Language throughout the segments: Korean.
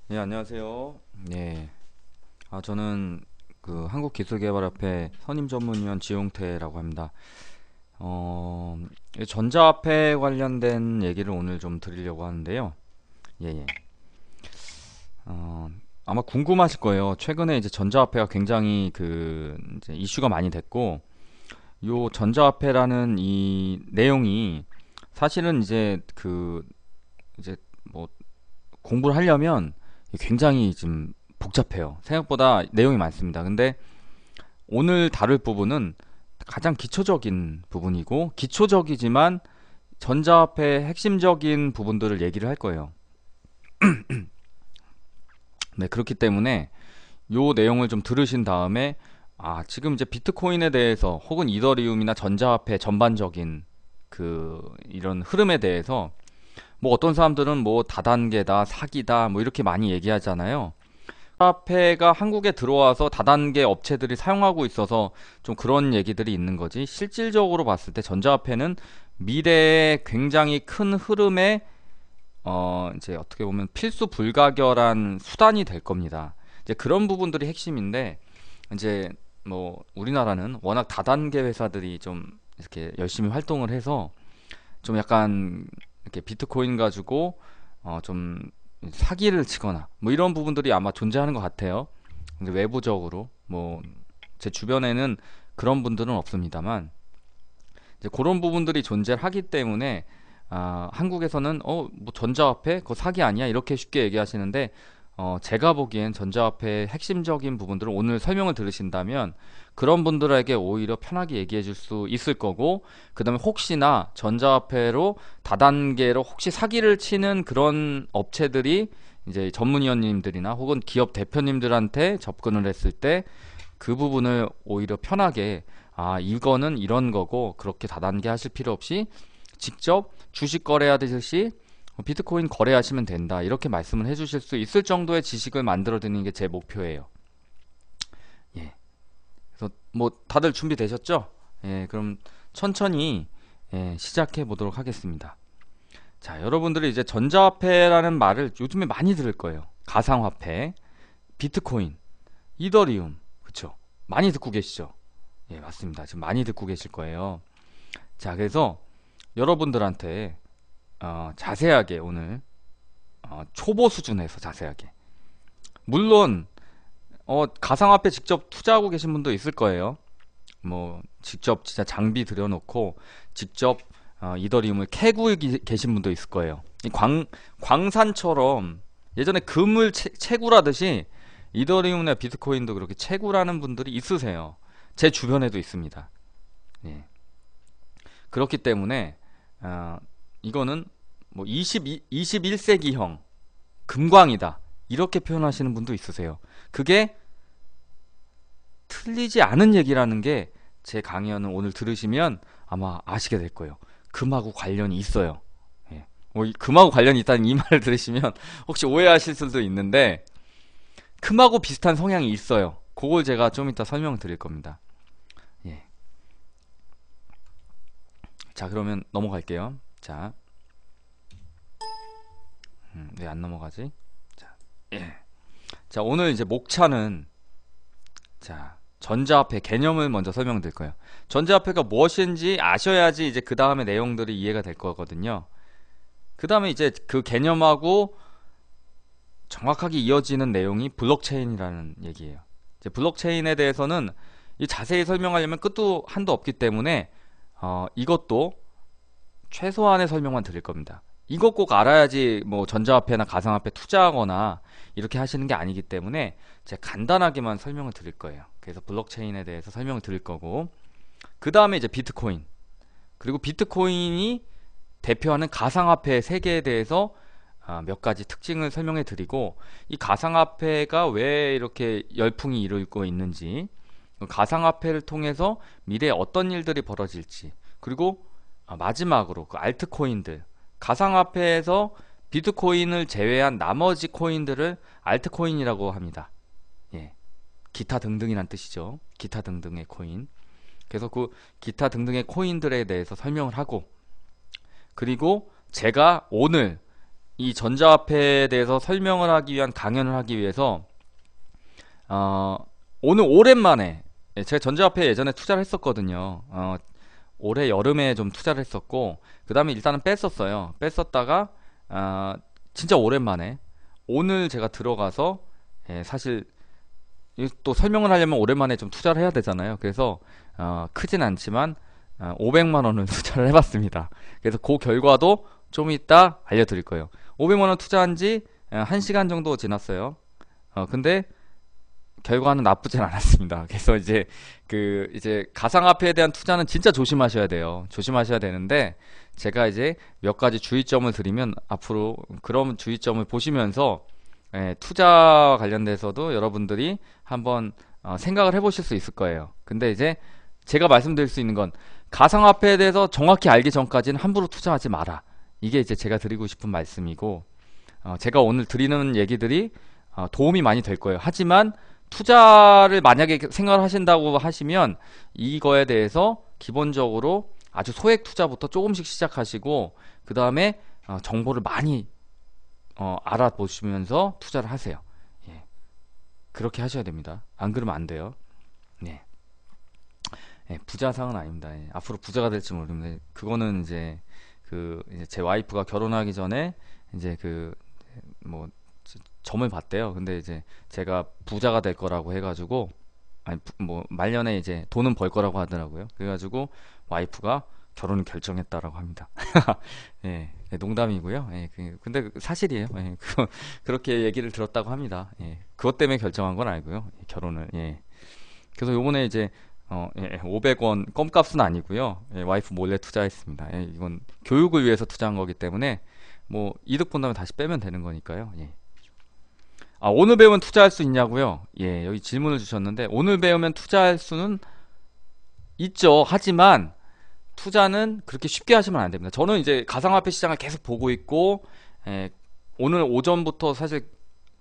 네, 안녕하세요. 네. 저는 그 한국기술개발협회 선임전문위원 지용태라고 합니다. 어, 이 전자화폐 관련된 얘기를 오늘 좀 드리려고 하는데요. 예, 예. 어, 아마 궁금하실 거예요. 최근에 이제 전자화폐가 굉장히 그 이제 이슈가 많이 됐고, 요 전자화폐라는 이 내용이 사실은 이제 뭐 공부를 하려면 굉장히 좀 복잡해요. 생각보다 내용이 많습니다. 근데 오늘 다룰 부분은 가장 기초적인 부분이고 기초적이지만 전자화폐의 핵심적인 부분들을 얘기를 할 거예요. 네, 그렇기 때문에 요 내용을 좀 들으신 다음에 지금 이제 비트코인에 대해서 혹은 이더리움이나 전자화폐 전반적인 그 이런 흐름에 대해서 뭐 어떤 사람들은 뭐 다단계다, 사기다 뭐 이렇게 많이 얘기하잖아요. 화폐가 한국에 들어와서 다단계 업체들이 사용하고 있어서 좀 그런 얘기들이 있는 거지. 실질적으로 봤을 때 전자화폐는 미래에 굉장히 큰 흐름에 이제 어떻게 보면 필수 불가결한 수단이 될 겁니다. 이제 그런 부분들이 핵심인데 이제 뭐 우리나라는 워낙 다단계 회사들이 좀 이렇게 열심히 활동을 해서 좀 약간 이렇게 비트코인 가지고 좀 사기를 치거나 뭐 이런 부분들이 아마 존재하는 것 같아요. 근데 외부적으로 뭐 제 주변에는 그런 분들은 없습니다만 이제 그런 부분들이 존재하기 때문에 한국에서는 뭐 전자화폐 그거 사기 아니야 이렇게 쉽게 얘기하시는데 제가 보기엔 전자화폐의 핵심적인 부분들을 오늘 설명을 들으신다면 그런 분들에게 오히려 편하게 얘기해 줄 수 있을 거고 그 다음에 혹시나 전자화폐로 다단계로 혹시 사기를 치는 그런 업체들이 이제 전문위원님들이나 혹은 기업 대표님들한테 접근을 했을 때 그 부분을 오히려 편하게 이거는 이런 거고 그렇게 다단계 하실 필요 없이 직접 주식 거래하듯이 비트코인 거래하시면 된다. 이렇게 말씀을 해주실 수 있을 정도의 지식을 만들어 드리는 게 제 목표예요. 예. 그래서 뭐 다들 준비되셨죠? 예, 그럼 천천히 시작해 보도록 하겠습니다. 자, 여러분들이 이제 전자화폐라는 말을 요즘에 많이 들을 거예요. 가상화폐, 비트코인, 이더리움, 그쵸? 많이 듣고 계시죠? 예, 맞습니다. 지금 많이 듣고 계실 거예요. 자, 그래서 여러분들한테 자세하게 오늘 초보 수준에서 자세하게 물론 가상화폐 직접 투자하고 계신 분도 있을 거예요. 뭐 직접 진짜 장비 들여놓고 직접 이더리움을 캐고 계신 분도 있을 거예요. 이 광산처럼 예전에 금을 채굴하듯이 이더리움이나 비트코인도 그렇게 채굴하는 분들이 있으세요. 제 주변에도 있습니다. 예. 그렇기 때문에 이거는 뭐 21세기형 금광이다. 이렇게 표현하시는 분도 있으세요. 그게 틀리지 않은 얘기라는 게 제 강연을 오늘 들으시면 아마 아시게 될 거예요. 금하고 관련이 있어요. 예. 금하고 관련이 있다는 이 말을 들으시면 혹시 오해하실 수도 있는데 금하고 비슷한 성향이 있어요. 그걸 제가 좀 이따 설명 드릴 겁니다. 예. 자, 그러면 넘어갈게요. 자, 왜 안 넘어가지? 자, 예. 자, 오늘 이제 목차는 자, 전자화폐 개념을 먼저 설명드릴 거예요. 전자화폐가 무엇인지 아셔야지 이제 그 다음에 내용들이 이해가 될 거거든요. 그 다음에 이제 그 개념하고 정확하게 이어지는 내용이 블록체인이라는 얘기예요. 이제 블록체인에 대해서는 이 자세히 설명하려면 끝도 한도 없기 때문에 이것도 최소한의 설명만 드릴 겁니다. 이것 꼭 알아야지 뭐 전자화폐나 가상화폐 투자하거나 이렇게 하시는 게 아니기 때문에 제가 간단하게만 설명을 드릴 거예요. 그래서 블록체인에 대해서 설명을 드릴 거고 그 다음에 이제 비트코인 그리고 비트코인이 대표하는 가상화폐 세계에 대해서 몇 가지 특징을 설명해 드리고 이 가상화폐가 왜 이렇게 열풍이 일고 있는지 가상화폐를 통해서 미래에 어떤 일들이 벌어질지 그리고 마지막으로 그 알트코인들 가상화폐에서 비트코인을 제외한 나머지 코인들을 알트코인이라고 합니다. 예, 기타 등등이란 뜻이죠. 기타 등등의 코인. 그래서 그 기타 등등의 코인들에 대해서 설명을 하고 그리고 제가 오늘 이 전자화폐에 대해서 설명을 하기 위한 강연을 하기 위해서 어, 오늘 오랜만에 제가 전자화폐에 예전에 투자를 했었거든요. 올해 여름에 좀 투자를 했었고 그 다음에 일단은 뺐었어요. 뺐었다가 어, 진짜 오랜만에 오늘 제가 들어가서 사실 또 설명을 하려면 오랜만에 좀 투자를 해야 되잖아요. 그래서 크진 않지만 500만 원을 투자를 해봤습니다. 그래서 그 결과도 좀 이따 알려드릴 거예요. 500만 원 투자한 지 1시간 정도 지났어요. 근데 결과는 나쁘진 않았습니다. 그래서 이제 가상화폐에 대한 투자는 진짜 조심하셔야 돼요. 조심하셔야 되는데 제가 이제 몇 가지 주의점을 드리면 앞으로 그런 주의점을 보시면서 투자 관련돼서도 여러분들이 한번 생각을 해보실 수 있을 거예요. 근데 이제 제가 말씀드릴 수 있는 건 가상화폐에 대해서 정확히 알기 전까지는 함부로 투자하지 마라. 이게 이제 제가 드리고 싶은 말씀이고 제가 오늘 드리는 얘기들이 도움이 많이 될 거예요. 하지만 투자를 만약에 생각을 하신다고 하시면 이거에 대해서 기본적으로 아주 소액 투자부터 조금씩 시작하시고 그 다음에 정보를 많이 알아보시면서 투자를 하세요. 예, 그렇게 하셔야 됩니다. 안 그러면 안 돼요. 네. 부자상은 아닙니다. 앞으로 부자가 될지 모르는데 그거는 이제 제 와이프가 결혼하기 전에 이제 뭐 점을 봤대요. 근데 이제 제가 부자가 될 거라고 해가지고 아니 뭐 말년에 이제 돈은 벌 거라고 하더라고요. 그래가지고 와이프가 결혼을 결정했다라고 합니다. 예, 농담이고요. 예, 근데 사실이에요. 예, 그렇게 얘기를 들었다고 합니다. 예, 그것 때문에 결정한 건 아니고요. 결혼을. 예. 그래서 요번에 이제 500원 껌값은 아니고요. 예, 와이프 몰래 투자했습니다. 예, 이건 교육을 위해서 투자한 거기 때문에 뭐 이득 본다면 다시 빼면 되는 거니까요. 예. 오늘 배우면 투자할 수 있냐고요? 예, 여기 질문을 주셨는데 오늘 배우면 투자할 수는 있죠. 하지만 투자는 그렇게 쉽게 하시면 안 됩니다. 저는 이제 가상화폐 시장을 계속 보고 있고 오늘 오전부터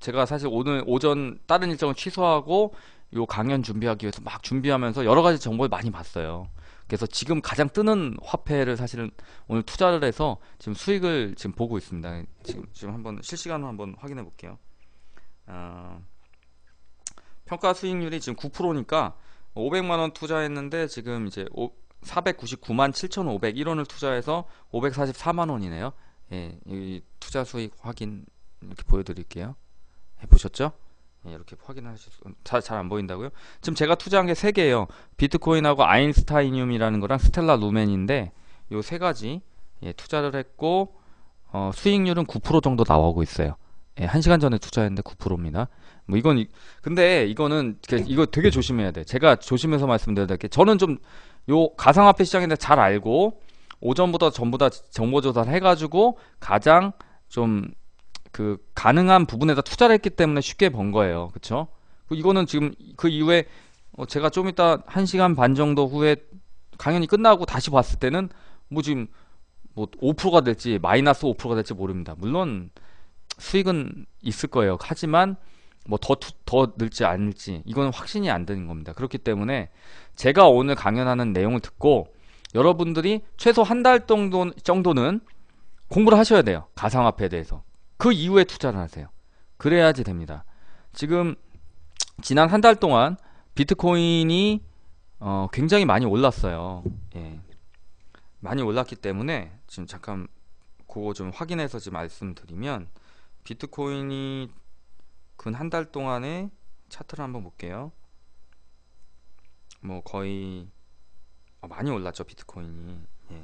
제가 사실 오늘 오전 다른 일정을 취소하고 요 강연 준비하기 위해서 막 준비하면서 여러 가지 정보를 많이 봤어요. 그래서 지금 가장 뜨는 화폐를 사실은 오늘 투자를 해서 지금 수익을 지금 보고 있습니다. 지금 한번 실시간으로 한번 확인해 볼게요. 평가 수익률이 지금 9%니까 500만 원 투자했는데 지금 이제 499만 7,501원을 투자해서 544만 원이네요. 예, 이 투자 수익 확인 이렇게 보여드릴게요. 보셨죠? 예, 이렇게 확인하실 수, 잘 안 보인다고요? 지금 제가 투자한 게 3개예요. 비트코인하고 아인스타이늄이라는 거랑 스텔라 루멘인데 요 세 가지 투자를 했고 수익률은 9% 정도 나오고 있어요. 예, 1시간 전에 투자했는데 9%입니다. 뭐 근데 이거 되게 조심해야 돼. 제가 조심해서 말씀드려야 될 게 저는 좀 요 가상화폐 시장에 대해 잘 알고 오전부터 전부 다 정보조사를 해가지고 가장 좀 가능한 부분에다 투자를 했기 때문에 쉽게 번 거예요. 그쵸? 이거는 지금 그 이후에 제가 좀 이따 1시간 반 정도 후에 강연이 끝나고 다시 봤을 때는 뭐 지금 뭐 5%가 될지 마이너스 5%가 될지 모릅니다. 물론 수익은 있을 거예요. 하지만 뭐 더 늘지 않을지 이거는 확신이 안 되는 겁니다. 그렇기 때문에 제가 오늘 강연하는 내용을 듣고 여러분들이 최소 한 달 정도는 공부를 하셔야 돼요. 가상화폐에 대해서. 그 이후에 투자를 하세요. 그래야지 됩니다. 지금 지난 한 달 동안 비트코인이 굉장히 많이 올랐어요. 예. 많이 올랐기 때문에 지금 잠깐 그거 좀 확인해서 지금 말씀드리면 비트코인이 근 한 달 동안에 차트를 한번 볼게요. 뭐 거의 많이 올랐죠. 비트코인이. 예,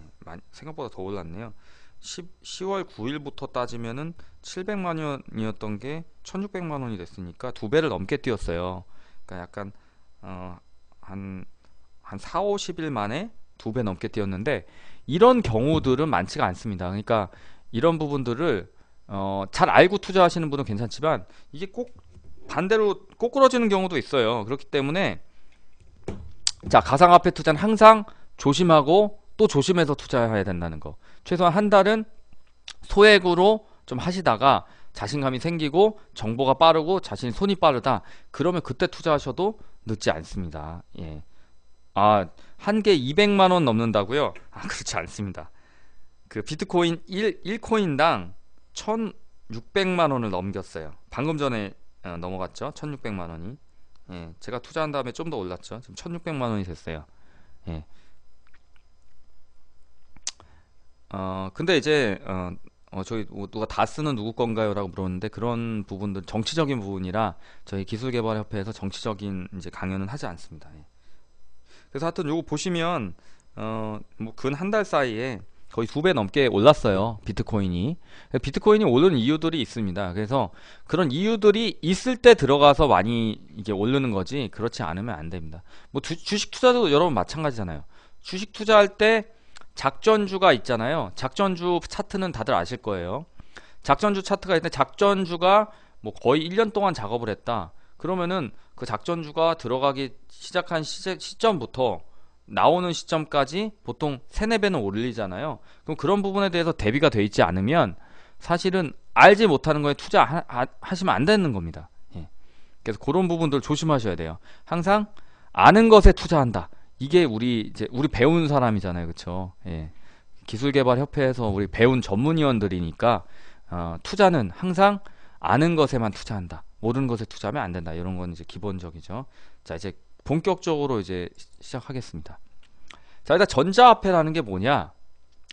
생각보다 더 올랐네요. 10월 9일부터 따지면은 700만 원이었던 게 1600만 원이 됐으니까 2배를 넘게 뛰었어요. 그러니까 약간 한 4, 50일 만에 2배 넘게 뛰었는데 이런 경우들은 많지가 않습니다. 그러니까 이런 부분들을 잘 알고 투자하시는 분은 괜찮지만 이게 꼭 반대로 꼬꾸러지는 경우도 있어요. 그렇기 때문에 자, 가상화폐 투자는 항상 조심하고 또 조심해서 투자해야 된다는 거. 최소한 한 달은 소액으로 좀 하시다가 자신감이 생기고 정보가 빠르고 자신이 손이 빠르다. 그러면 그때 투자하셔도 늦지 않습니다. 예. 한 개 200만 원 넘는다고요? 그렇지 않습니다. 그 비트코인 1코인당 1600만 원을 넘겼어요. 방금 전에 넘어갔죠. 1600만 원이. 예, 제가 투자한 다음에 좀 더 올랐죠. 지금 1600만 원이 됐어요. 예. 근데 이제 저희 누가 다 쓰는 누구 건가요? 라고 물었는데 그런 부분들 정치적인 부분이라 저희 기술개발협회에서 정치적인 이제 강연은 하지 않습니다. 예. 그래서 하여튼 요거 보시면 뭐 근 한 달 사이에 거의 2배 넘게 올랐어요. 비트코인이. 비트코인이 오르는 이유들이 있습니다. 그래서 그런 이유들이 있을 때 들어가서 많이 이게 오르는 거지 그렇지 않으면 안 됩니다. 뭐 주식 투자도 여러분 마찬가지잖아요. 주식 투자할 때 작전주가 있잖아요. 작전주 차트는 다들 아실 거예요. 작전주 차트가 있는데 작전주가 뭐 거의 1년 동안 작업을 했다. 그러면은 그 작전주가 들어가기 시작한 시점부터 나오는 시점까지 보통 3, 4배는 올리잖아요. 그럼 그런 부분에 대해서 대비가 돼 있지 않으면 사실은 알지 못하는 거에 투자하시면 안 되는 겁니다. 예. 그래서 그런 부분들 조심하셔야 돼요. 항상 아는 것에 투자한다. 이게 우리 배운 사람이잖아요. 그쵸? 예. 기술개발협회에서 우리 배운 전문위원들이니까 투자는 항상 아는 것에만 투자한다. 모르는 것에 투자하면 안 된다. 이런 건 이제 기본적이죠. 자, 이제 본격적으로 이제 시작하겠습니다. 자, 일단 전자화폐라는 게 뭐냐?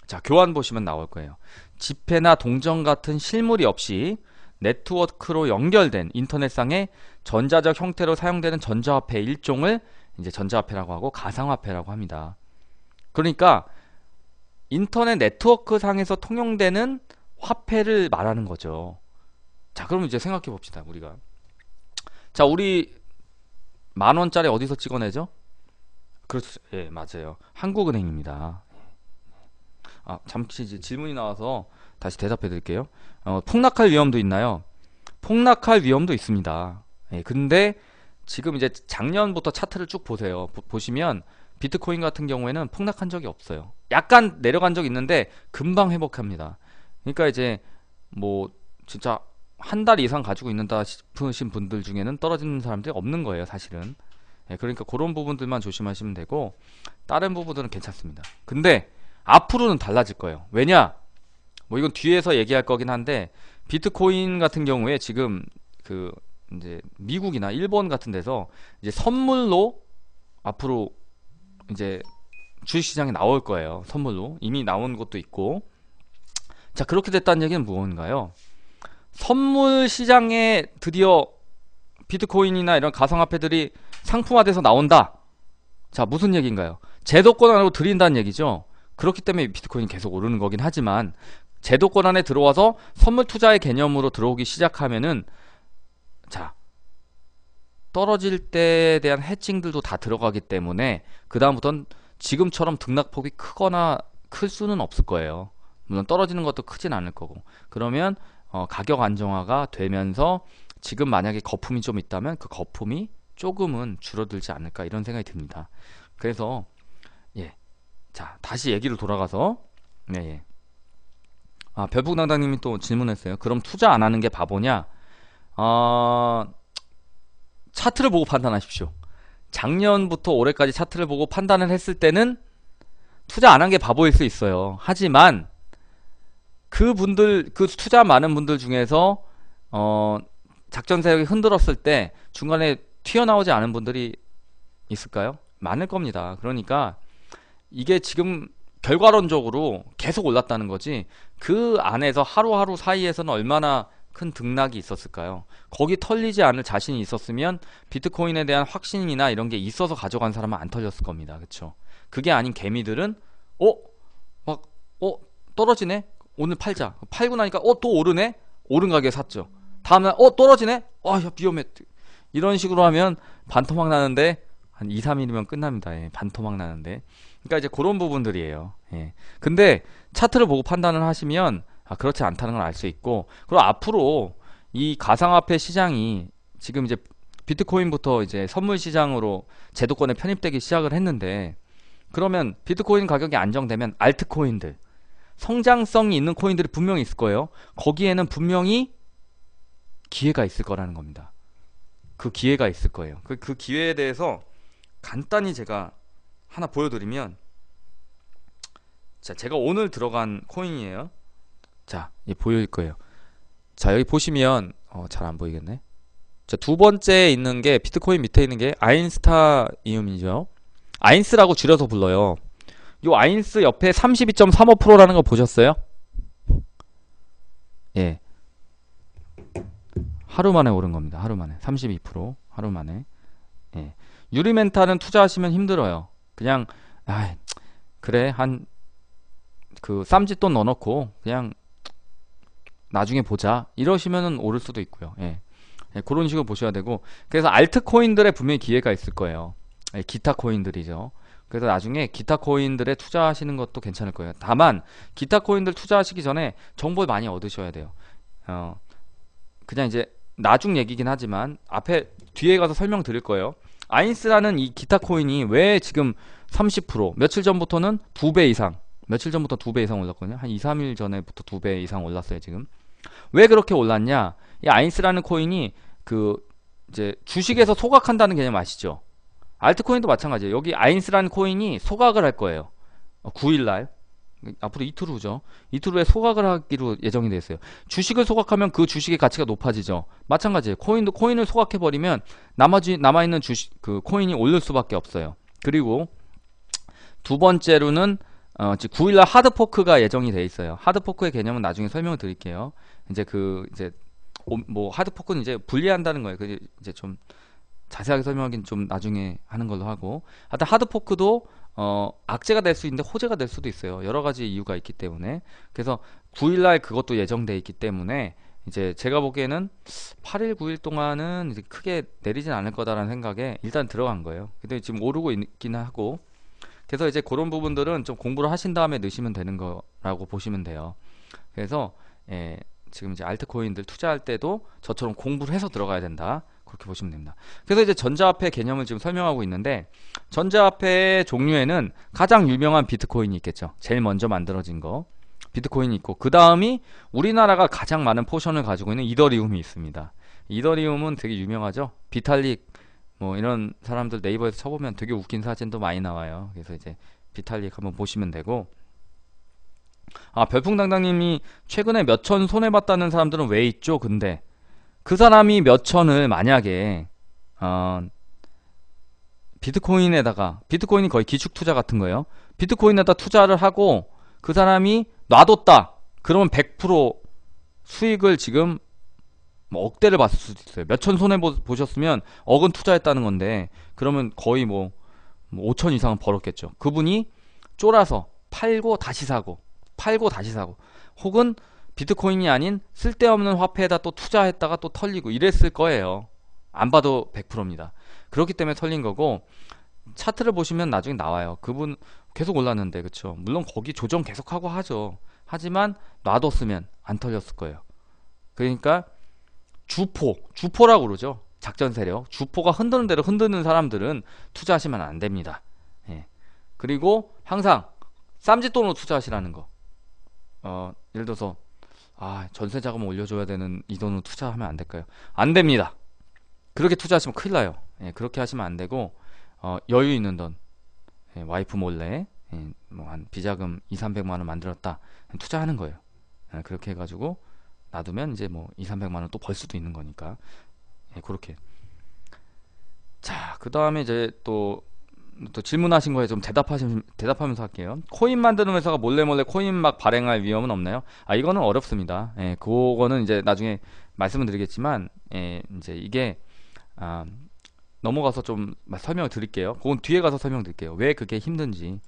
자, 교환 보시면 나올 거예요. 지폐나 동전 같은 실물이 없이 네트워크로 연결된 인터넷상의 전자적 형태로 사용되는 전자화폐의 일종을 이제 전자화폐라고 하고 가상화폐라고 합니다. 그러니까 인터넷 네트워크 상에서 통용되는 화폐를 말하는 거죠. 자, 그럼 이제 생각해 봅시다. 우리가 자, 우리 10,000원짜리 어디서 찍어내죠? 그렇죠. 예, 맞아요. 한국은행입니다. 잠시 이제 질문이 나와서 다시 대답해 드릴게요. 폭락할 위험도 있나요? 폭락할 위험도 있습니다. 예, 근데 지금 이제 작년부터 차트를 쭉 보세요. 보시면 비트코인 같은 경우에는 폭락한 적이 없어요. 약간 내려간 적이 있는데 금방 회복합니다. 그러니까 이제 뭐 진짜 한 달 이상 가지고 있는다 싶으신 분들 중에는 떨어지는 사람들이 없는 거예요, 사실은. 예, 그러니까 그런 부분들만 조심하시면 되고 다른 부분들은 괜찮습니다. 근데 앞으로는 달라질 거예요. 왜냐? 뭐 이건 뒤에서 얘기할 거긴 한데 비트코인 같은 경우에 지금 그 이제 미국이나 일본 같은 데서 이제 선물로 앞으로 이제 주식시장에 나올 거예요. 선물로 이미 나온 것도 있고. 자, 그렇게 됐다는 얘기는 무언가요? 선물 시장에 드디어 비트코인이나 이런 가상화폐들이 상품화돼서 나온다. 자, 무슨 얘기인가요? 제도권 안으로 들인다는 얘기죠. 그렇기 때문에 비트코인이 계속 오르는 거긴 하지만 제도권 안에 들어와서 선물 투자의 개념으로 들어오기 시작하면은 자, 떨어질 때에 대한 해칭들도 다 들어가기 때문에 그 다음부터는 지금처럼 등락폭이 크거나 클 수는 없을 거예요. 물론 떨어지는 것도 크진 않을 거고. 그러면 가격 안정화가 되면서 지금 만약에 거품이 좀 있다면 그 거품이 조금은 줄어들지 않을까 이런 생각이 듭니다. 그래서 예, 자, 다시 얘기를 돌아가서 예. 별풍당당님이 또 질문했어요. 그럼 투자 안 하는 게 바보냐? 차트를 보고 판단하십시오. 작년부터 올해까지 차트를 보고 판단을 했을 때는 투자 안 한 게 바보일 수 있어요. 하지만 그분들, 그 투자 많은 분들 중에서 작전 세력이 흔들었을 때 중간에 튀어나오지 않은 분들이 있을까요? 많을 겁니다. 그러니까 이게 지금 결과론적으로 계속 올랐다는 거지 그 안에서 하루하루 사이에서는 얼마나 큰 등락이 있었을까요? 거기 털리지 않을 자신이 있었으면 비트코인에 대한 확신이나 이런 게 있어서 가져간 사람은 안 털렸을 겁니다. 그쵸? 그게 아닌 개미들은 떨어지네? 오늘 팔자. 팔고 나니까 또 오르네? 오른 가격에 샀죠. 다음날 떨어지네? 야, 위험해. 이런 식으로 하면 반토막 나는데 한 2, 3일이면 끝납니다. 예, 반토막 나는데. 그러니까 이제 그런 부분들이에요. 예. 근데 차트를 보고 판단을 하시면 그렇지 않다는 걸 알 수 있고, 그리고 앞으로 이 가상화폐 시장이 지금 이제 비트코인부터 이제 선물 시장으로 제도권에 편입되기 시작을 했는데, 그러면 비트코인 가격이 안정되면 알트코인들, 성장성이 있는 코인들이 분명히 있을 거예요. 거기에는 분명히 기회가 있을 거라는 겁니다. 그 기회가 있을 거예요. 그 기회에 대해서 간단히 제가 하나 보여드리면, 자, 제가 오늘 들어간 코인이에요. 자, 보일 거예요. 자, 여기 보시면 잘 안 보이겠네. 자, 두 번째 있는 게 비트코인 밑에 있는 게 아인스타이움이죠. 아인스라고 줄여서 불러요. 요 아인스 옆에 32.35%라는 거 보셨어요? 예. 하루 만에 오른 겁니다. 하루 만에. 32% 하루 만에. 예. 유리멘탈은 투자하시면 힘들어요. 그냥 아, 그래 한 그 쌈짓돈 넣어놓고 그냥 나중에 보자 이러시면은 오를 수도 있고요. 예. 예, 그런 식으로 보셔야 되고 그래서 알트코인들에 분명히 기회가 있을 거예요. 예, 기타 코인들이죠. 그래서 나중에 기타 코인들에 투자하시는 것도 괜찮을 거예요. 다만 기타 코인들 투자하시기 전에 정보를 많이 얻으셔야 돼요. 그냥 이제 나중 얘기긴 하지만 앞에 뒤에 가서 설명드릴 거예요. 아인스라는 이 기타 코인이 왜 지금 30% 며칠 전부터는 2배 이상 며칠 전부터 2배 이상 올랐거든요. 한 2, 3일 전에부터 2배 이상 올랐어요, 지금. 왜 그렇게 올랐냐? 이 아인스라는 코인이 그 이제 주식에서 소각한다는 개념 아시죠? 알트코인도 마찬가지예요. 여기 아인스라는 코인이 소각을 할 거예요. 9일날 앞으로 이틀 후죠. 이틀 후에 소각을 하기로 예정이 돼 있어요. 주식을 소각하면 그 주식의 가치가 높아지죠. 마찬가지예요. 코인을 소각해 버리면 나머지 남아 있는 주식 그 코인이 오를 수밖에 없어요. 그리고 두 번째로는 9일날 하드포크가 예정이 돼 있어요. 하드포크의 개념은 나중에 설명을 드릴게요. 이제 뭐 하드포크는 이제 분리한다는 거예요. 그 이제 좀 자세하게 설명하기는 좀 나중에 하는 걸로 하고. 하여튼 하드포크도 악재가 될 수 있는데 호재가 될 수도 있어요. 여러 가지 이유가 있기 때문에. 그래서 9일날 그것도 예정돼 있기 때문에 이제 제가 보기에는 8일, 9일 동안은 이제 크게 내리진 않을 거다라는 생각에 일단 들어간 거예요. 근데 지금 오르고 있긴 하고. 그래서 이제 그런 부분들은 좀 공부를 하신 다음에 넣으시면 되는 거라고 보시면 돼요. 그래서 지금 이제 알트코인들 투자할 때도 저처럼 공부를 해서 들어가야 된다. 그렇게 보시면 됩니다. 그래서 이제 전자화폐 개념을 지금 설명하고 있는데 전자화폐의 종류에는 가장 유명한 비트코인이 있겠죠. 제일 먼저 만들어진 거 비트코인이 있고 그 다음이 우리나라가 가장 많은 포션을 가지고 있는 이더리움이 있습니다. 이더리움은 되게 유명하죠. 비탈릭 뭐 이런 사람들 네이버에서 쳐보면 되게 웃긴 사진도 많이 나와요. 그래서 이제 비탈릭 한번 보시면 되고 별풍당당님이 최근에 몇천 손해봤다는 사람들은 왜 있죠? 근데 그 사람이 몇천을 만약에 비트코인이 거의 기축투자 같은 거예요. 비트코인에다 투자를 하고 그 사람이 놔뒀다. 그러면 100% 수익을 지금 뭐 억대를 봤을 수도 있어요. 몇천 손해 보셨으면 억은 투자했다는 건데 그러면 거의 뭐 5천 이상은 벌었겠죠. 그분이 쫄아서 팔고 다시 사고 혹은 비트코인이 아닌 쓸데없는 화폐에다 또 투자했다가 또 털리고 이랬을 거예요. 안 봐도 100%입니다. 그렇기 때문에 털린 거고 차트를 보시면 나중에 나와요. 그분 계속 올랐는데 그쵸. 물론 거기 조정 계속하고 하죠. 하지만 놔뒀으면 안 털렸을 거예요. 그러니까 주포라고 그러죠. 작전 세력. 주포가 흔드는 대로 흔드는 사람들은 투자하시면 안 됩니다. 예. 그리고 항상 쌈짓돈으로 투자하시라는 거. 예를 들어서 전세 자금 올려줘야 되는 이 돈으로 투자하면 안 될까요? 안 됩니다. 그렇게 투자하시면 큰일 나요. 예, 그렇게 하시면 안 되고 여유 있는 돈 와이프 몰래 뭐 한 비자금 2, 300만 원 만들었다 투자하는 거예요. 그렇게 해가지고 놔두면 이제 뭐 2, 300만 원 또 벌 수도 있는 거니까 그렇게. 자, 그 다음에 이제 또 질문하신 거에 좀 대답하면서 할게요. 코인 만드는 회사가 몰래 코인 막 발행할 위험은 없나요? 이거는 어렵습니다. 그거는 이제 나중에 말씀을 드리겠지만, 이제 이게, 넘어가서 좀 설명을 드릴게요. 그건 뒤에 가서 설명드릴게요. 왜 그게 힘든지.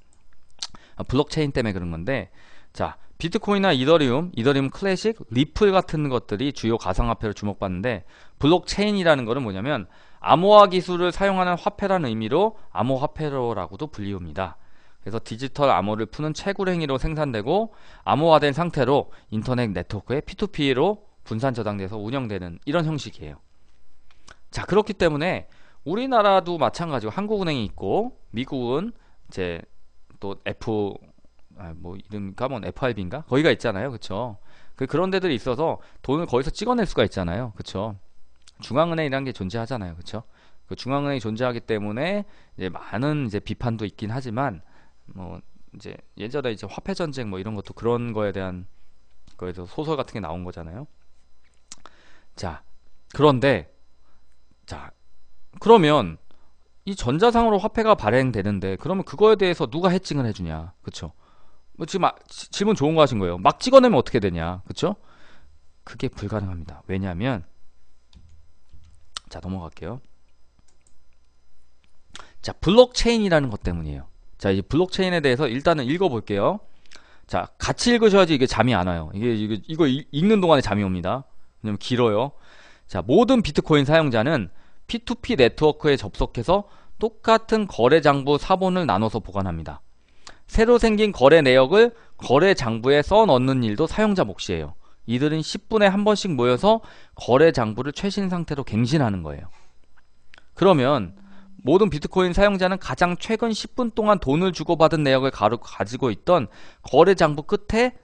블록체인 때문에 그런 건데, 자, 비트코인이나 이더리움 클래식, 리플 같은 것들이 주요 가상화폐로 주목받는데, 블록체인이라는 거는 뭐냐면, 암호화 기술을 사용하는 화폐라는 의미로 암호화폐로라고도 불리웁니다. 그래서 디지털 암호를 푸는 채굴행위로 생산되고 암호화된 상태로 인터넷 네트워크에 P2P로 분산 저장돼서 운영되는 이런 형식이에요. 자, 그렇기 때문에 우리나라도 마찬가지고 한국은행이 있고 미국은 이제 또 뭐 이름 까면 FRB인가? 거기가 있잖아요. 그쵸? 그런 데들이 있어서 돈을 거기서 찍어낼 수가 있잖아요. 그쵸? 중앙은행이라는 게 존재하잖아요. 그쵸? 그 중앙은행이 존재하기 때문에 이제 많은 이제 비판도 있긴 하지만 뭐 이제 예전에 이제 화폐 전쟁 뭐 이런 것도 그런 거에 대한 거에서 소설 같은 게 나온 거잖아요. 자, 그런데 자, 그러면 이 전자상으로 화폐가 발행되는데 그러면 그거에 대해서 누가 해칭을 해주냐, 그쵸? 뭐 지금 질문 좋은 거 하신 거예요. 막 찍어내면 어떻게 되냐, 그쵸? 그게 불가능합니다. 왜냐하면 자, 넘어갈게요. 자, 블록체인이라는 것 때문이에요. 자, 이 블록체인에 대해서 일단은 읽어볼게요. 자, 같이 읽으셔야지 이게 잠이 안 와요. 이거 읽는 동안에 잠이 옵니다. 왜냐면 길어요. 자, 모든 비트코인 사용자는 P2P 네트워크에 접속해서 똑같은 거래 장부 사본을 나눠서 보관합니다. 새로 생긴 거래 내역을 거래 장부에 써 넣는 일도 사용자 몫이에요. 이들은 10분에 한 번씩 모여서 거래 장부를 최신 상태로 갱신하는 거예요. 그러면 모든 비트코인 사용자는 가장 최근 10분 동안 돈을 주고받은 내역을 가지고 있던 거래 장부 끝에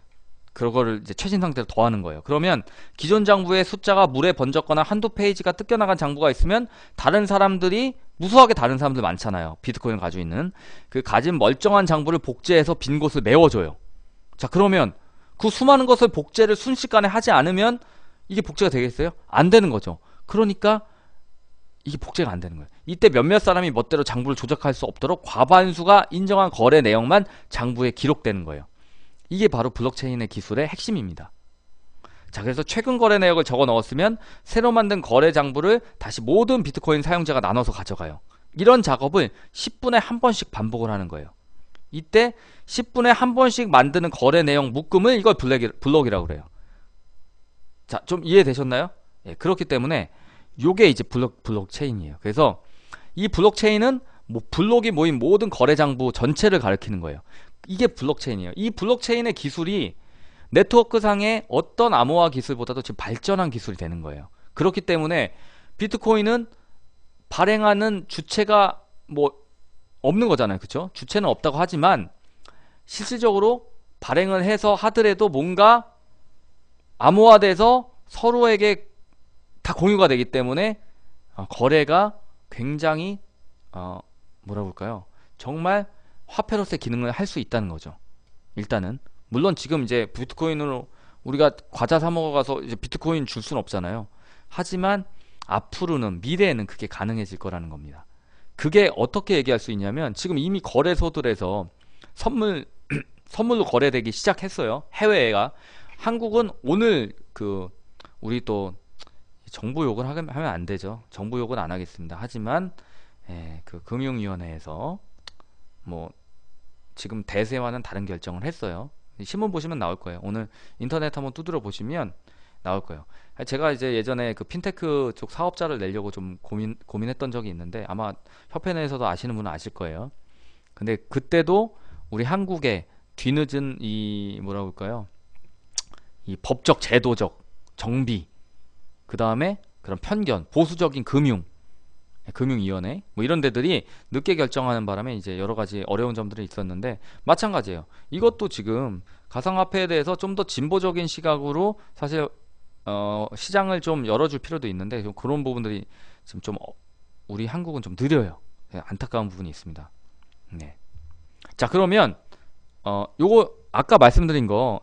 그거를 이제 최신 상태로 더하는 거예요. 그러면 기존 장부의 숫자가 물에 번졌거나 한두 페이지가 뜯겨나간 장부가 있으면 다른 사람들이 무수하게 다른 사람들 많잖아요. 비트코인을 가지고 있는 그 가진 멀쩡한 장부를 복제해서 빈 곳을 메워줘요. 자, 그러면 그 수많은 것을 복제를 순식간에 하지 않으면 이게 복제가 되겠어요? 안 되는 거죠. 그러니까 이게 복제가 안 되는 거예요. 이때 몇몇 사람이 멋대로 장부를 조작할 수 없도록 과반수가 인정한 거래 내역만 장부에 기록되는 거예요. 이게 바로 블록체인의 기술의 핵심입니다. 자, 그래서 최근 거래 내역을 적어 넣었으면 새로 만든 거래 장부를 다시 모든 비트코인 사용자가 나눠서 가져가요. 이런 작업을 10분에 한 번씩 반복을 하는 거예요. 이때 10분에 한 번씩 만드는 거래 내용 묶음을 이걸 블록이라고 그래요. 자, 좀 이해되셨나요? 예, 그렇기 때문에 요게 이제 블록체인이에요. 그래서 이 블록체인은 뭐 블록이 모인 모든 거래 장부 전체를 가리키는 거예요. 이게 블록체인이에요. 이 블록체인의 기술이 네트워크상의 어떤 암호화 기술보다도 지금 발전한 기술이 되는 거예요. 그렇기 때문에 비트코인은 발행하는 주체가 뭐 없는 거잖아요. 그쵸? 주체는 없다고 하지만 실질적으로 발행을 해서 하더라도 뭔가 암호화돼서 서로에게 다 공유가 되기 때문에 거래가 굉장히 뭐라 볼까요? 정말 화폐로서의 기능을 할 수 있다는 거죠. 일단은 물론 지금 이제 비트코인으로 우리가 과자 사 먹어가서 이제 비트코인 줄 수는 없잖아요. 하지만 앞으로는 미래에는 그게 가능해질 거라는 겁니다. 그게 어떻게 얘기할 수 있냐면 지금 이미 거래소들에서 선물로 거래되기 시작했어요. 해외가. 한국은 오늘 우리 또 정부 욕을 하면 안 되죠. 정부 욕은 안 하겠습니다. 하지만 그 금융위원회에서 뭐 지금 대세와는 다른 결정을 했어요. 신문 보시면 나올 거예요. 오늘 인터넷 한번 두드려 보시면 나올 거예요. 제가 이제 예전에 그 핀테크 쪽 사업자를 내려고 좀 고민했던 적이 있는데 아마 협회 내에서도 아시는 분은 아실 거예요. 근데 그때도 우리 한국의 뒤늦은 이 뭐라 볼까요? 이 법적 제도적 정비, 그 다음에 그런 편견, 보수적인 금융위원회 뭐 이런 데들이 늦게 결정하는 바람에 이제 여러 가지 어려운 점들이 있었는데 마찬가지예요. 이것도 지금 가상화폐에 대해서 좀 더 진보적인 시각으로 사실 시장을 좀 열어줄 필요도 있는데 그런 부분들이 지금 좀 우리 한국은 좀 느려요. 안타까운 부분이 있습니다. 네. 자, 그러면 요거 아까 말씀드린 거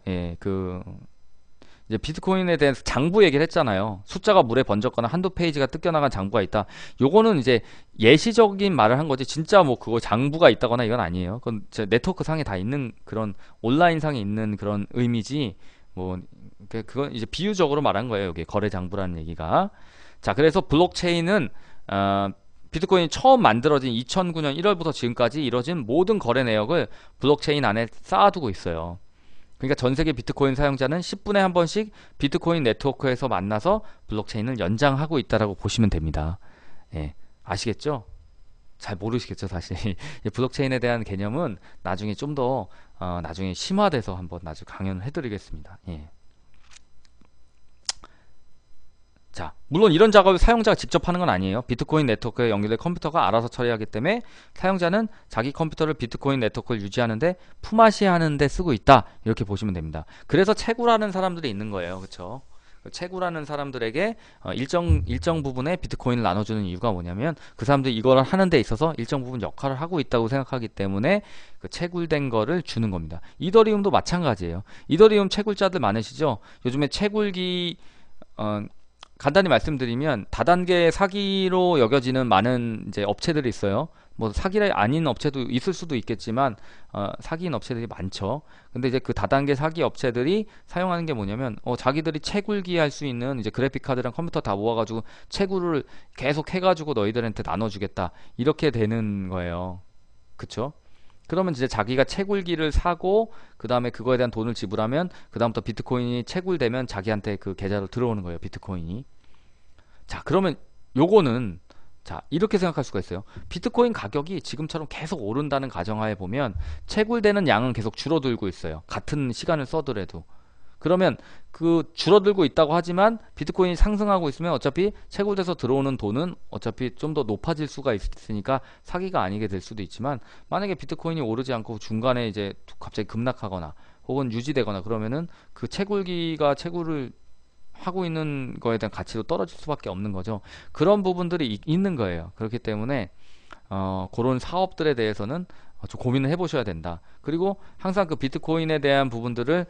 이제 비트코인에 대해서 장부 얘기를 했잖아요. 숫자가 물에 번졌거나 한두 페이지가 뜯겨나간 장부가 있다. 요거는 이제 예시적인 말을 한 거지 진짜 뭐 그거 장부가 있다거나 이건 아니에요. 그건 네트워크 상에 다 있는 그런 온라인 상에 있는 그런 의미지 뭐 그건 이제 비유적으로 말한 거예요. 여기 거래 장부라는 얘기가. 자, 그래서 블록체인은 비트코인이 처음 만들어진 2009년 1월부터 지금까지 이뤄진 모든 거래 내역을 블록체인 안에 쌓아두고 있어요. 그러니까 전 세계 비트코인 사용자는 10분에 한 번씩 비트코인 네트워크에서 만나서 블록체인을 연장하고 있다라고 보시면 됩니다. 예, 아시겠죠? 잘 모르시겠죠, 사실. 블록체인에 대한 개념은 나중에 좀 더 나중에 심화돼서 한번 나중에 강연을 해드리겠습니다. 예. 자, 물론 이런 작업을 사용자가 직접 하는 건 아니에요. 비트코인 네트워크에 연결된 컴퓨터가 알아서 처리하기 때문에 사용자는 자기 컴퓨터를 비트코인 네트워크를 유지하는데 품앗이 하는데 쓰고 있다, 이렇게 보시면 됩니다. 그래서 채굴하는 사람들이 있는 거예요. 그렇죠? 채굴하는 사람들에게 일정 부분의 비트코인을 나눠주는 이유가 뭐냐면 그 사람들이 이걸 하는 데 있어서 일정 부분 역할을 하고 있다고 생각하기 때문에 그 채굴된 거를 주는 겁니다. 이더리움도 마찬가지예요. 이더리움 채굴자들 많으시죠? 요즘에 채굴기 간단히 말씀드리면 다단계 사기로 여겨지는 많은 이제 업체들이 있어요. 뭐 사기 아닌 업체도 있을 수도 있겠지만 사기인 업체들이 많죠. 근데 이제 그 다단계 사기 업체들이 사용하는 게 뭐냐면 자기들이 채굴기 할 수 있는 이제 그래픽 카드랑 컴퓨터 다 모아가지고 채굴을 계속 해가지고 너희들한테 나눠주겠다 이렇게 되는 거예요. 그쵸? 그러면 이제 자기가 채굴기를 사고 그 다음에 그거에 대한 돈을 지불하면 그 다음부터 비트코인이 채굴되면 자기한테 그 계좌로 들어오는 거예요. 비트코인이. 자, 그러면 요거는 자, 이렇게 생각할 수가 있어요. 비트코인 가격이 지금처럼 계속 오른다는 가정하에 보면 채굴되는 양은 계속 줄어들고 있어요. 같은 시간을 써더라도. 그러면 그 줄어들고 있다고 하지만 비트코인이 상승하고 있으면 어차피 채굴돼서 들어오는 돈은 어차피 좀 더 높아질 수가 있으니까 사기가 아니게 될 수도 있지만 만약에 비트코인이 오르지 않고 중간에 이제 갑자기 급락하거나 혹은 유지되거나 그러면은 그 채굴기가 채굴을 하고 있는 거에 대한 가치도 떨어질 수밖에 없는 거죠. 그런 부분들이 있는 거예요. 그렇기 때문에 그런 사업들에 대해서는 좀 고민을 해보셔야 된다. 그리고 항상 그 비트코인에 대한 부분들을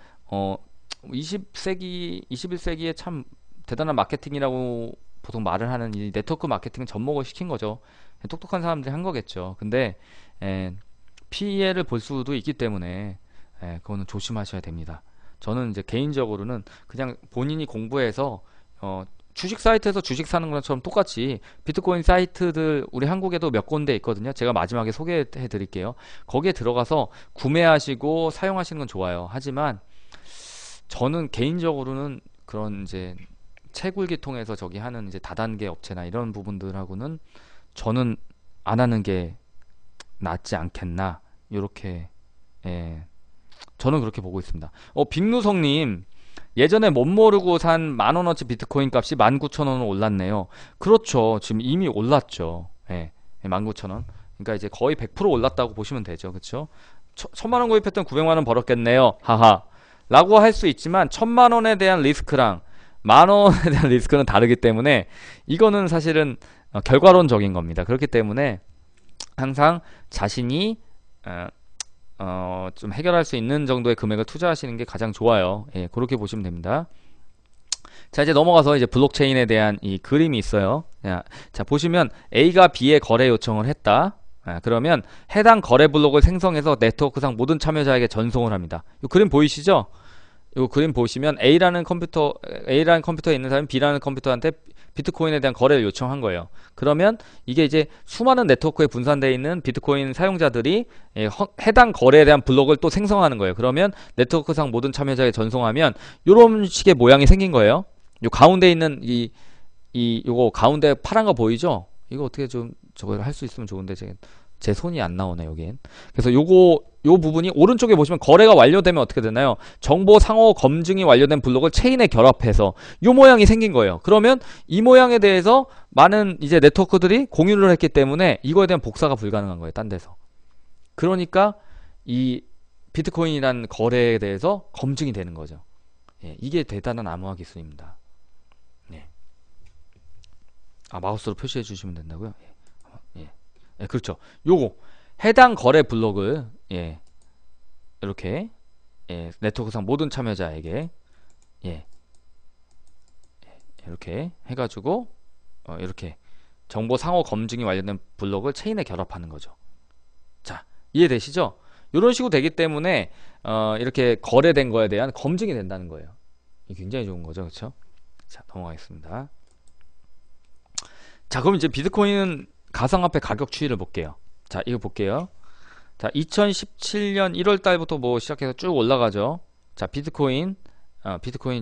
20세기, 21세기에 참 대단한 마케팅이라고 보통 말을 하는 이 네트워크 마케팅은 접목을 시킨 거죠. 똑똑한 사람들이 한 거겠죠. 근데 피해를 볼 수도 있기 때문에 그거는 조심하셔야 됩니다. 저는 이제 개인적으로는 그냥 본인이 공부해서 주식 사이트에서 주식 사는 것처럼 똑같이 비트코인 사이트들 우리 한국에도 몇 군데 있거든요. 제가 마지막에 소개해 드릴게요. 거기에 들어가서 구매하시고 사용하시는 건 좋아요. 하지만 저는 개인적으로는 그런 이제 채굴기 통해서 저기 하는 이제 다단계 업체나 이런 부분들하고는 저는 안 하는 게 낫지 않겠나 요렇게 저는 그렇게 보고 있습니다. 빅누성님 예전에 못 모르고 산 10,000원어치 비트코인 값이 19,000원으로 올랐네요. 그렇죠. 지금 이미 올랐죠. 19,000원. 그러니까 이제 거의 100% 올랐다고 보시면 되죠. 그렇죠? 1,000만원 구입했던 900만원 벌었겠네요. 하하. 라고 할 수 있지만 1,000만원에 대한 리스크랑 만원에 대한 리스크는 다르기 때문에 이거는 사실은 결과론적인 겁니다. 그렇기 때문에 항상 자신이 좀 해결할 수 있는 정도의 금액을 투자하시는 게 가장 좋아요. 그렇게 보시면 됩니다. 자, 이제 넘어가서 이제 블록체인에 대한 이 그림이 있어요. 자, 보시면 A가 B에 거래 요청을 했다. 그러면 해당 거래 블록을 생성해서 네트워크상 모든 참여자에게 전송을 합니다. 이 그림 보이시죠? 이 그림 보시면 A라는 컴퓨터에 있는 사람이 B라는 컴퓨터한테 비트코인에 대한 거래를 요청한 거예요. 그러면 이게 이제 수많은 네트워크에 분산되어 있는 비트코인 사용자들이 해당 거래에 대한 블록을 또 생성하는 거예요. 그러면 네트워크상 모든 참여자에게 전송하면 이런 식의 모양이 생긴 거예요. 요 가운데 있는 요거 가운데 파란 거 보이죠? 이거 어떻게 좀 저걸 할 수 있으면 좋은데 제 손이 안 나오네 여긴. 그래서 요 부분이 오른쪽에 보시면 거래가 완료되면 어떻게 되나요? 정보 상호 검증이 완료된 블록을 체인에 결합해서 요 모양이 생긴 거예요. 그러면 이 모양에 대해서 많은 이제 네트워크들이 공유를 했기 때문에 이거에 대한 복사가 불가능한 거예요. 딴 데서. 그러니까 이 비트코인이라는 거래에 대해서 검증이 되는 거죠. 이게 대단한 암호화 기술입니다. 마우스로 표시해 주시면 된다고요? 그렇죠. 요거 해당 거래 블록을 이렇게 네트워크상 모든 참여자에게 이렇게 해가지고 이렇게 정보 상호 검증이 완료된 블록을 체인에 결합하는 거죠. 자, 이해되시죠? 이런 식으로 되기 때문에 이렇게 거래된 거에 대한 검증이 된다는 거예요. 이게 굉장히 좋은 거죠, 그렇죠? 자, 넘어가겠습니다. 자, 그럼 이제 비트코인은 가상화폐 가격 추이를 볼게요. 자, 이거 볼게요. 자, 2017년 1월 달부터 뭐 시작해서 쭉 올라가죠. 자, 비트코인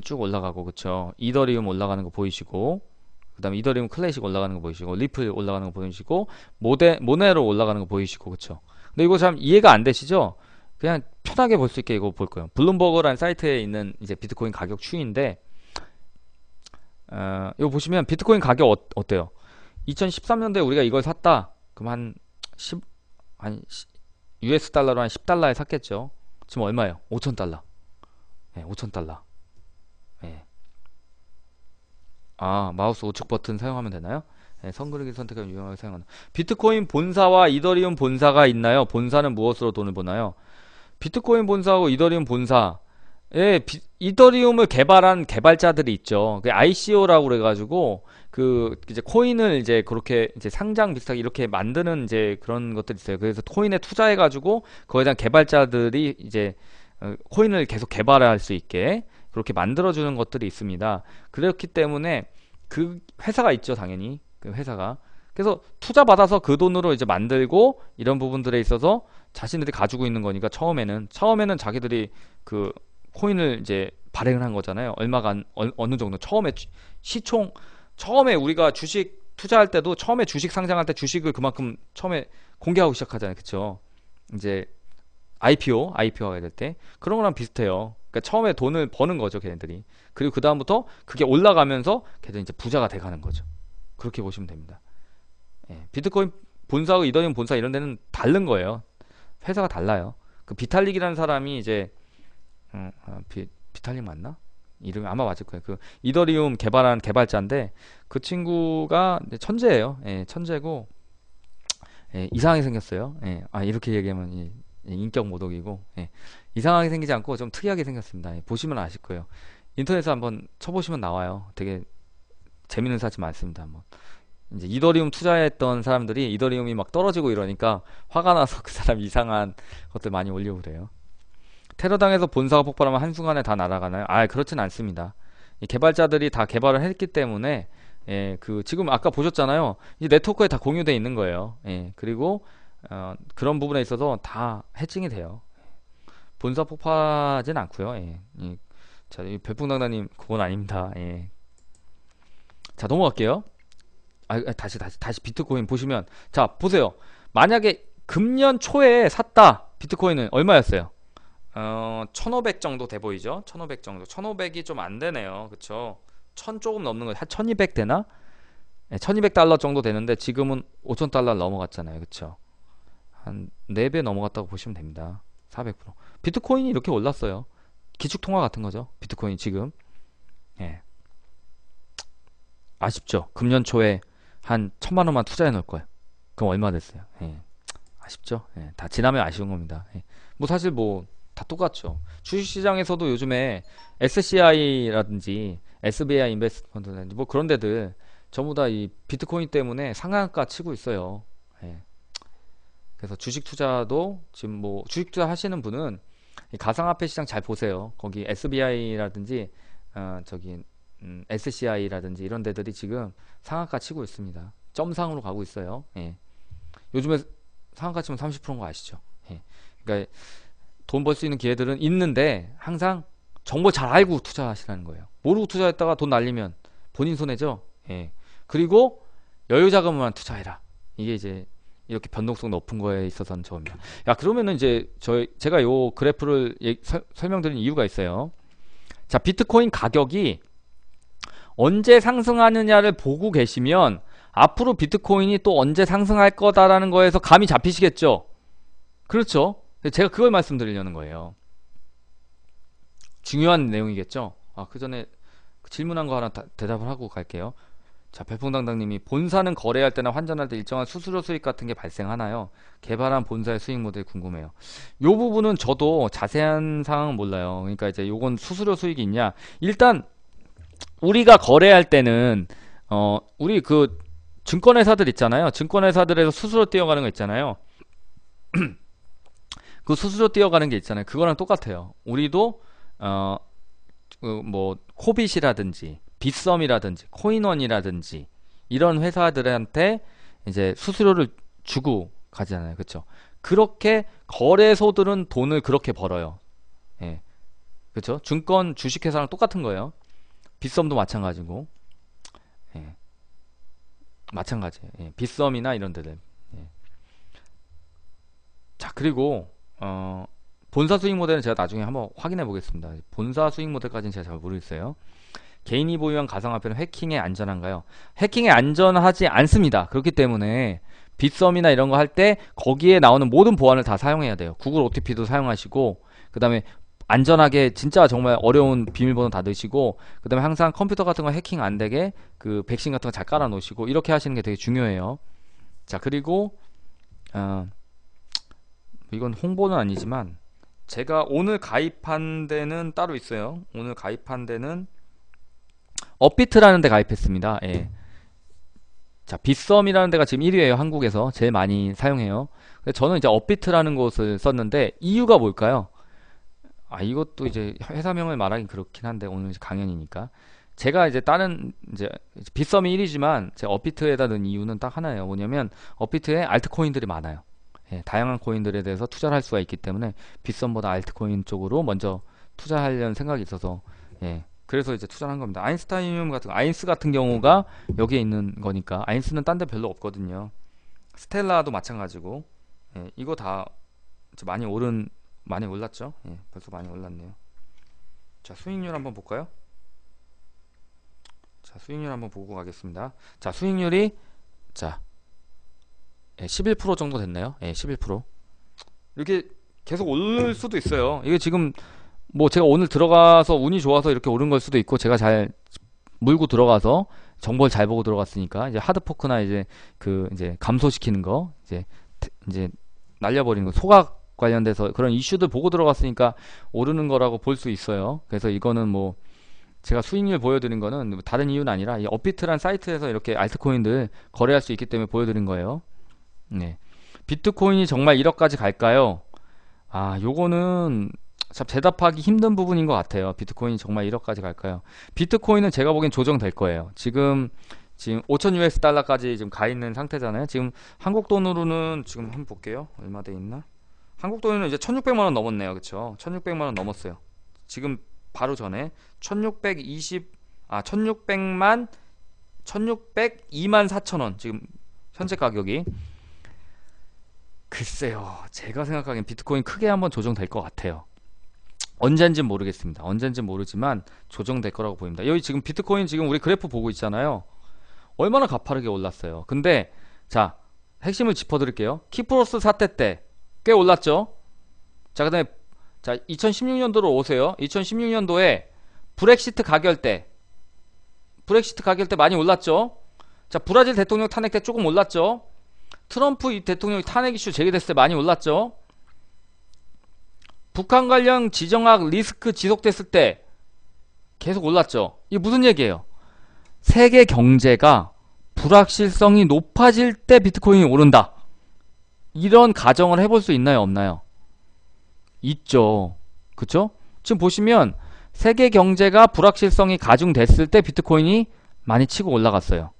쭉 올라가고, 그쵸? 이더리움 올라가는 거 보이시고, 그 다음에 이더리움 클래식 올라가는 거 보이시고, 리플 올라가는 거 보이시고, 모네로 올라가는 거 보이시고, 그쵸? 근데 이거 참 이해가 안 되시죠? 그냥 편하게 볼 수 있게 이거 볼 거예요. 블룸버그라는 사이트에 있는 이제 비트코인 가격 추이인데, 이거 보시면 비트코인 가격 어때요? 2013년도에 우리가 이걸 샀다. 그럼 한 US 달러로 한 10달러에 샀겠죠. 지금 얼마예요? 5,000달러. 5,000달러. 마우스 우측 버튼 사용하면 되나요? 선그리기 선택하면 유용하게 사용하는. 비트코인 본사와 이더리움 본사가 있나요? 본사는 무엇으로 돈을 버나요? 비트코인 본사하고 이더리움 본사 예, 이더리움을 개발한 개발자들이 있죠. 그 ICO라고 그래가지고 그 이제 코인을 이제 그렇게 이제 상장 비슷하게 이렇게 만드는 이제 그런 것들이 있어요. 그래서 코인에 투자해가지고 거기에 대한 개발자들이 이제 코인을 계속 개발할 수 있게 그렇게 만들어주는 것들이 있습니다. 그렇기 때문에 그 회사가 있죠, 당연히 그 회사가. 그래서 투자 받아서 그 돈으로 이제 만들고 이런 부분들에 있어서 자신들이 가지고 있는 거니까 처음에는 자기들이 그 코인을 이제 발행을 한 거잖아요. 얼마가 어느 정도 처음에 시총 처음에 우리가 주식 투자할 때도 처음에 주식 상장할 때 주식을 그만큼 처음에 공개하고 시작하잖아요. 그쵸? 이제 IPO가 될 때 그런 거랑 비슷해요. 그러니까 처음에 돈을 버는 거죠, 걔네들이. 그리고 그 다음부터 그게 올라가면서 걔들 이제 부자가 돼가는 거죠. 그렇게 보시면 됩니다. 예, 비트코인 본사하고 이더리움 본사 이런 데는 다른 거예요. 회사가 달라요. 그 비탈릭이라는 사람이 이제 비탈릭 맞나? 이름이 아마 맞을 거예요. 그 이더리움 개발한 개발자인데 그 친구가 천재예요. 예, 천재고 예, 이상하게 생겼어요. 예, 이렇게 얘기하면 인격 모독이고 예, 이상하게 생기지 않고 좀 특이하게 생겼습니다. 예, 보시면 아실 거예요. 인터넷에 한번 쳐보시면 나와요. 되게 재밌는 사진 많습니다. 한번 이제 이더리움 투자했던 사람들이 이더리움이 막 떨어지고 이러니까 화가 나서 그 사람 이상한 것들 많이 올리고 그래요. 테러당해서 본사가 폭발하면 한순간에 다 날아가나요? 그렇진 않습니다. 이 개발자들이 다 개발을 했기 때문에 예, 그 지금 아까 보셨잖아요. 이 네트워크에 다 공유되어 있는 거예요. 예, 그리고 그런 부분에 있어서 다 해칭이 돼요. 본사 폭파하진 않고요. 예, 자, 이 별풍당당님 그건 아닙니다. 예. 자, 넘어갈게요. 다시 비트코인 보시면 자, 보세요. 만약에 금년 초에 샀다. 비트코인은 얼마였어요? 1500 정도 돼 보이죠? 1500 정도. 1500이 좀 안 되네요. 그쵸? 1000 조금 넘는 거, 한 1200 되나? 네, 1200달러 정도 되는데 지금은 5000달러 넘어갔잖아요. 그쵸? 한 4배 넘어갔다고 보시면 됩니다. 400%. 비트코인이 이렇게 올랐어요. 기축통화 같은 거죠. 비트코인 지금. 예. 아쉽죠? 금년 초에 한 1000만 원만 투자해 놓을 거예요. 그럼 얼마 됐어요? 예. 아쉽죠? 예. 다 지나면 아쉬운 겁니다. 예. 뭐 사실 뭐 다 똑같죠. 주식시장에서도 요즘에 SCI라든지 SBI 인베스트펀드라든지 뭐 그런 데들 전부 다 이 비트코인 때문에 상한가 치고 있어요. 예. 그래서 주식 투자도 지금 뭐 주식 투자 하시는 분은 이 가상화폐 시장 잘 보세요. 거기 SBI라든지 저기 SCI라든지 이런 데들이 지금 상한가 치고 있습니다. 점상으로 가고 있어요. 예. 요즘에 상한가 치면 30%인 거 아시죠? 예. 그러니까 돈 벌 수 있는 기회들은 있는데 항상 정보 잘 알고 투자하시라는 거예요. 모르고 투자했다가 돈 날리면 본인 손해죠. 예. 그리고 여유 자금만 투자해라. 이게 이제 이렇게 변동성 높은 거에 있어서는 저입니다. 야, 그러면은 이제 제가 요 그래프를 설명드린 이유가 있어요. 자, 비트코인 가격이 언제 상승하느냐를 보고 계시면 앞으로 비트코인이 또 언제 상승할 거다라는 거에서 감이 잡히시겠죠? 그렇죠? 제가 그걸 말씀드리려는 거예요. 중요한 내용이겠죠? 그 전에 질문한 거 하나 대답을 하고 갈게요. 자, 별풍당당님이 본사는 거래할 때나 환전할 때 일정한 수수료 수익 같은 게 발생하나요? 개발한 본사의 수익 모델이 궁금해요. 요 부분은 저도 자세한 상황은 몰라요. 그러니까 이제 요건 수수료 수익이 있냐? 일단 우리가 거래할 때는 우리 그 증권회사들 있잖아요. 증권회사들에서 수수료 띄어가는 거 있잖아요. 그 수수료 띄어가는 게 있잖아요. 그거랑 똑같아요. 우리도 뭐 코빗이라든지 빗썸이라든지 코인원이라든지 이런 회사들한테 이제 수수료를 주고 가잖아요. 그렇죠? 그렇게 거래소들은 돈을 그렇게 벌어요. 예. 그렇죠? 증권 주식회사랑 똑같은 거예요. 빗썸도 마찬가지고. 예. 마찬가지예요. 예. 빗썸이나 이런 데들. 예. 자, 그리고 본사 수익 모델은 제가 나중에 한번 확인해 보겠습니다. 본사 수익 모델까지는 제가 잘 모르겠어요. 개인이 보유한 가상화폐는 해킹에 안전한가요? 해킹에 안전하지 않습니다. 그렇기 때문에 빗썸이나 이런 거 할 때 거기에 나오는 모든 보안을 다 사용해야 돼요. 구글 OTP도 사용하시고, 그 다음에 안전하게 진짜 정말 어려운 비밀번호 다 넣으시고, 그 다음에 항상 컴퓨터 같은 거 해킹 안 되게 그 백신 같은 거 잘 깔아 놓으시고, 이렇게 하시는 게 되게 중요해요. 자, 그리고 이건 홍보는 아니지만 제가 오늘 가입한 데는 따로 있어요. 오늘 가입한 데는 업비트라는 데 가입했습니다. 예. 자, 빗썸이라는 데가 지금 1위예요. 한국에서 제일 많이 사용해요. 근데 저는 이제 업비트라는 곳을 썼는데 이유가 뭘까요? 아, 이것도 이제 회사명을 말하긴 그렇긴 한데 오늘 이제 강연이니까 제가 이제 다른 이제 빗썸이 1위지만 제가 업비트에다 넣은 이유는 딱 하나예요. 뭐냐면 업비트에 알트코인들이 많아요. 예, 다양한 코인들에 대해서 투자를 할 수가 있기 때문에 빗썸보다 알트코인 쪽으로 먼저 투자하려는 생각이 있어서 예, 그래서 이제 투자를 한 겁니다. 아인스타이늄 같은 거, 아인스 같은 경우가 여기에 있는 거니까 아인스는 딴 데 별로 없거든요. 스텔라도 마찬가지고 예, 이거 다 이제 많이 올랐죠? 예, 벌써 많이 올랐네요. 자, 수익률 한번 볼까요? 자, 수익률 한번 보고 가겠습니다. 자, 수익률이 자, 예, 11% 정도 됐나요? 예, 11%. 이렇게 계속 오를 수도 있어요. 이게 지금 뭐 제가 오늘 들어가서 운이 좋아서 이렇게 오른 걸 수도 있고 제가 잘 물고 들어가서 정보를 잘 보고 들어갔으니까 이제 하드포크나 이제 그 이제 감소시키는 거 이제 날려버리는 거 소각 관련돼서 그런 이슈들 보고 들어갔으니까 오르는 거라고 볼 수 있어요. 그래서 이거는 뭐 제가 수익률 보여드린 거는 다른 이유는 아니라 이 업비트란 사이트에서 이렇게 알트코인들 거래할 수 있기 때문에 보여드린 거예요. 네. 비트코인이 정말 1억까지 갈까요? 아, 요거는 참 대답하기 힘든 부분인 것 같아요. 비트코인이 정말 1억까지 갈까요? 비트코인은 제가 보기엔 조정될 거예요. 지금 5,000 US 달러까지 지금 가 있는 상태잖아요. 지금 한국 돈으로는 지금 한번 볼게요. 얼마 돼 있나? 한국 돈으로는 이제 1,600만 원 넘었네요. 그쵸? 1,600만 원 넘었어요. 지금 바로 전에 1,602만 1,602만 4천 원 지금 현재 가격이 글쎄요. 제가 생각하기엔 비트코인 크게 한번 조정될 것 같아요. 언젠진 모르겠습니다. 언젠진 모르지만 조정될 거라고 보입니다. 여기 지금 비트코인 지금 우리 그래프 보고 있잖아요. 얼마나 가파르게 올랐어요. 근데 자, 핵심을 짚어드릴게요. 키프로스 사태 때 꽤 올랐죠. 자, 그다음에 자, 2016년도로 오세요. 2016년도에 브렉시트 가결 때 많이 올랐죠. 자, 브라질 대통령 탄핵 때 조금 올랐죠. 트럼프 대통령이 탄핵 이슈 제기됐을 때 많이 올랐죠. 북한 관련 지정학 리스크 지속됐을 때 계속 올랐죠. 이게 무슨 얘기예요? 세계 경제가 불확실성이 높아질 때 비트코인이 오른다. 이런 가정을 해볼 수 있나요? 없나요? 있죠. 그쵸? 지금 보시면 세계 경제가 불확실성이 가중됐을 때 비트코인이 많이 치고 올라갔어요.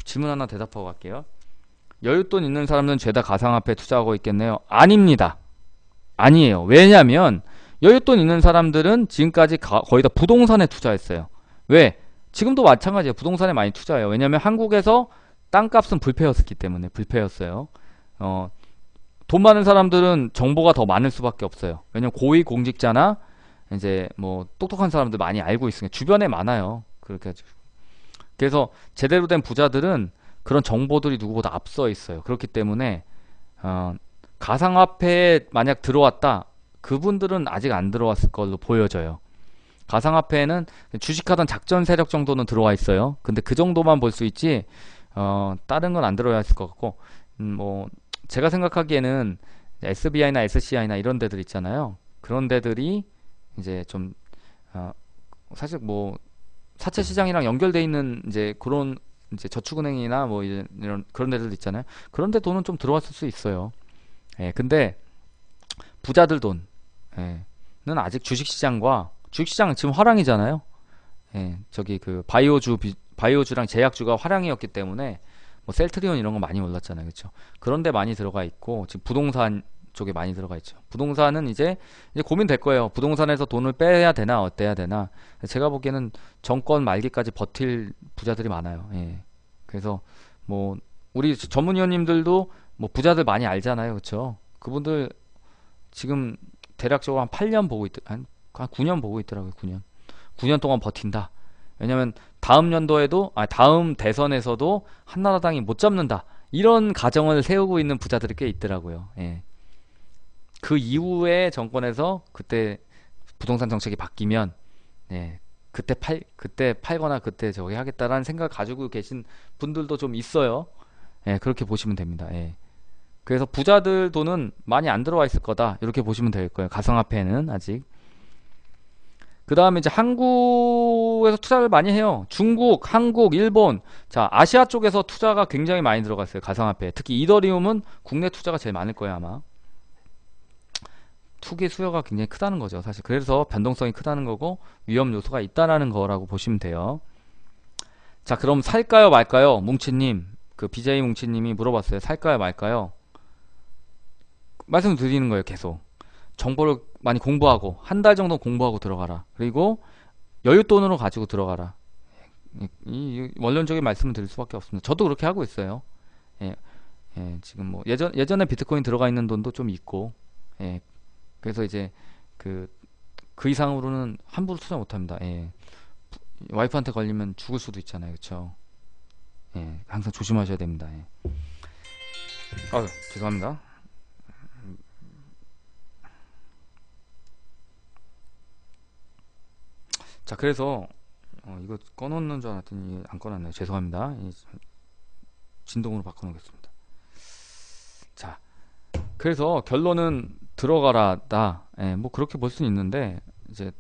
질문 하나 대답하고 갈게요. 여윳돈 있는 사람들은 죄다 가상화폐에 투자하고 있겠네요. 아닙니다. 아니에요. 왜냐하면 여윳돈 있는 사람들은 지금까지 거의 다 부동산에 투자했어요. 왜? 지금도 마찬가지예요. 부동산에 많이 투자해요. 왜냐하면 한국에서 땅값은 불패였기 때문에 불패였어요. 돈 많은 사람들은 정보가 더 많을 수밖에 없어요. 왜냐면 고위공직자나 이제 뭐 똑똑한 사람들 많이 알고 있으니까 주변에 많아요. 그렇게 그래서 제대로 된 부자들은 그런 정보들이 누구보다 앞서 있어요. 그렇기 때문에 가상화폐에 만약 들어왔다, 그분들은 아직 안 들어왔을 걸로 보여져요. 가상화폐에는 주식하던 작전 세력 정도는 들어와 있어요. 근데 그 정도만 볼 수 있지 다른 건 안 들어야 했을 것 같고 뭐 제가 생각하기에는 SBI나 SCI나 이런 데들 있잖아요. 그런 데들이 이제 좀 사실 뭐 사채 시장이랑 연결돼 있는 이제 그런 이제 저축은행이나 뭐 이런 그런 데들 있잖아요. 그런 데 돈은 좀 들어왔을 수 있어요. 예, 근데 부자들 돈은 아직 주식시장은 지금 화랑이잖아요. 예, 저기 그 바이오주랑 제약주가 화랑이었기 때문에 뭐 셀트리온 이런 거 많이 올랐잖아요. 그렇죠? 그런데 많이 들어가 있고 지금 부동산 쪽에 많이 들어가 있죠. 부동산은 이제 고민될 거예요. 부동산에서 돈을 빼야 되나 어때야 되나. 제가 보기에는 정권 말기까지 버틸 부자들이 많아요. 예. 그래서 뭐 우리 전문위원님들도 뭐 부자들 많이 알잖아요. 그렇죠? 그분들 지금 대략적으로 한 8년 보고 한 9년 보고 있더라고요. 9년 동안 버틴다. 왜냐면 다음 대선에서도 한나라당이 못 잡는다. 이런 가정을 세우고 있는 부자들이 꽤 있더라고요. 예. 그 이후에 정권에서 그때 부동산 정책이 바뀌면 예, 그때 팔거나 그때 저기 하겠다라는 생각 가지고 계신 분들도 좀 있어요. 예, 그렇게 보시면 됩니다. 예. 그래서 부자들 돈은 많이 안 들어와 있을 거다. 이렇게 보시면 될 거예요. 가상화폐는 아직. 그 다음에 이제 한국에서 투자를 많이 해요. 중국, 한국, 일본. 자, 아시아 쪽에서 투자가 굉장히 많이 들어갔어요. 가상화폐. 특히 이더리움은 국내 투자가 제일 많을 거예요, 아마. 투기 수요가 굉장히 크다는 거죠, 사실. 그래서 변동성이 크다는 거고 위험 요소가 있다라는 거라고 보시면 돼요. 자, 그럼 살까요, 말까요? 뭉치님, 그 BJ 뭉치님이 물어봤어요. 살까요, 말까요? 말씀드리는 거예요, 계속. 정보를 많이 공부하고 한 달 정도 공부하고 들어가라. 그리고 여윳돈으로 가지고 들어가라. 이 원론적인 말씀을 드릴 수밖에 없습니다. 저도 그렇게 하고 있어요. 예, 지금 뭐 예전에 비트코인 들어가 있는 돈도 좀 있고, 예, 그래서 이제 그 이상으로는 함부로 투자 못합니다. 예, 와이프한테 걸리면 죽을 수도 있잖아요, 그렇죠? 예, 항상 조심하셔야 됩니다. 예. 죄송합니다. 자, 그래서 이거 꺼놓는 줄 알았더니 안 꺼놨네요. 죄송합니다. 진동으로 바꿔놓겠습니다. 자, 그래서 결론은 들어가라다. 예, 뭐 그렇게 볼 수는 있는데 이제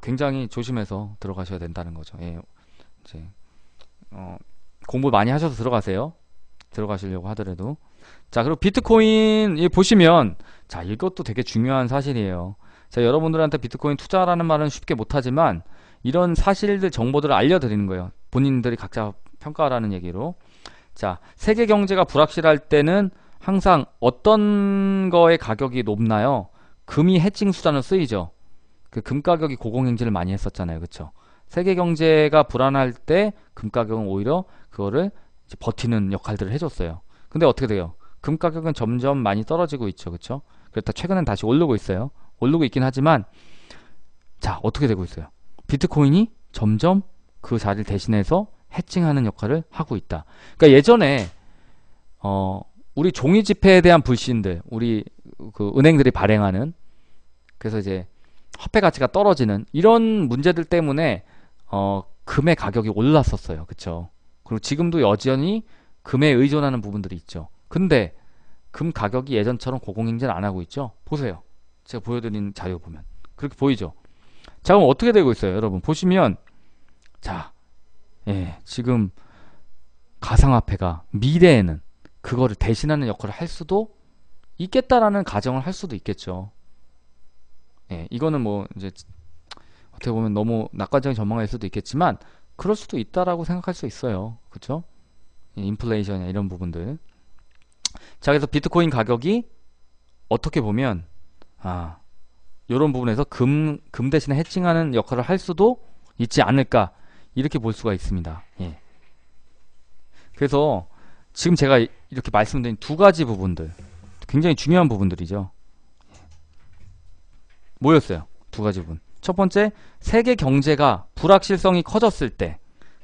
굉장히 조심해서 들어가셔야 된다는 거죠. 예, 이제 공부 많이 하셔서 들어가세요. 들어가시려고 하더라도. 자, 그리고 비트코인 보시면, 자, 이것도 되게 중요한 사실이에요. 자, 여러분들한테 비트코인 투자라는 말은 쉽게 못하지만 이런 사실들, 정보들을 알려드리는 거예요. 본인들이 각자 평가하라는 얘기로. 자, 세계 경제가 불확실할 때는 항상 어떤 거의 가격이 높나요? 금이 해칭 수단으로 쓰이죠. 그 금 가격이 고공행진을 많이 했었잖아요, 그렇죠? 세계 경제가 불안할 때 금 가격은 오히려 그거를 이제 버티는 역할들을 해줬어요. 근데 어떻게 돼요? 금 가격은 점점 많이 떨어지고 있죠, 그렇죠? 그렇다 최근엔 다시 오르고 있어요. 오르고 있긴 하지만, 자, 어떻게 되고 있어요? 비트코인이 점점 그 자리를 대신해서 해칭하는 역할을 하고 있다. 그러니까 예전에 우리 종이 지폐에 대한 불신들, 우리 그 은행들이 발행하는, 그래서 이제 화폐 가치가 떨어지는 이런 문제들 때문에 금의 가격이 올랐었어요. 그쵸? 그리고 지금도 여전히 금에 의존하는 부분들이 있죠. 근데 금 가격이 예전처럼 고공행진 안 하고 있죠? 보세요. 제가 보여드린 자료 보면 그렇게 보이죠? 자, 그럼 어떻게 되고 있어요, 여러분? 보시면, 자, 예, 지금 가상화폐가 미래에는 그거를 대신하는 역할을 할 수도 있겠다라는 가정을 할 수도 있겠죠. 예, 이거는 뭐 이제 어떻게 보면 너무 낙관적인 전망일 수도 있겠지만 그럴 수도 있다라고 생각할 수 있어요. 그렇죠? 인플레이션이나 이런 부분들. 자, 그래서 비트코인 가격이 어떻게 보면 이런 부분에서 금 대신에 해칭하는 역할을 할 수도 있지 않을까, 이렇게 볼 수가 있습니다. 예. 그래서 지금 제가 이렇게 말씀드린 두 가지 부분들, 굉장히 중요한 부분들이죠. 뭐였어요? 두 가지 부분. 첫 번째, 세계 경제가 불확실성이 커졌을 때,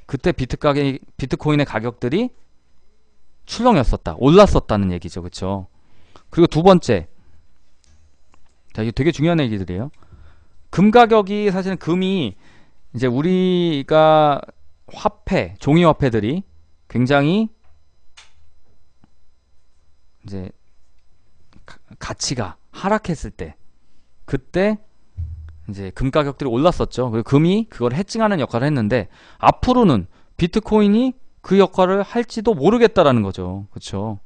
그때 비트코인의 가격들이 출렁였었다, 올랐었다는 얘기죠. 그쵸? 그리고 두 번째, 자, 이게 되게 중요한 얘기들이에요. 금 가격이, 사실은 금이 이제 우리가 화폐, 종이 화폐들이 굉장히 이제 가치가 하락했을 때, 그때 이제 금 가격들이 올랐었죠. 그리고 금이 그걸 해칭하는 역할을 했는데, 앞으로는 비트코인이 그 역할을 할지도 모르겠다라는 거죠. 그렇죠?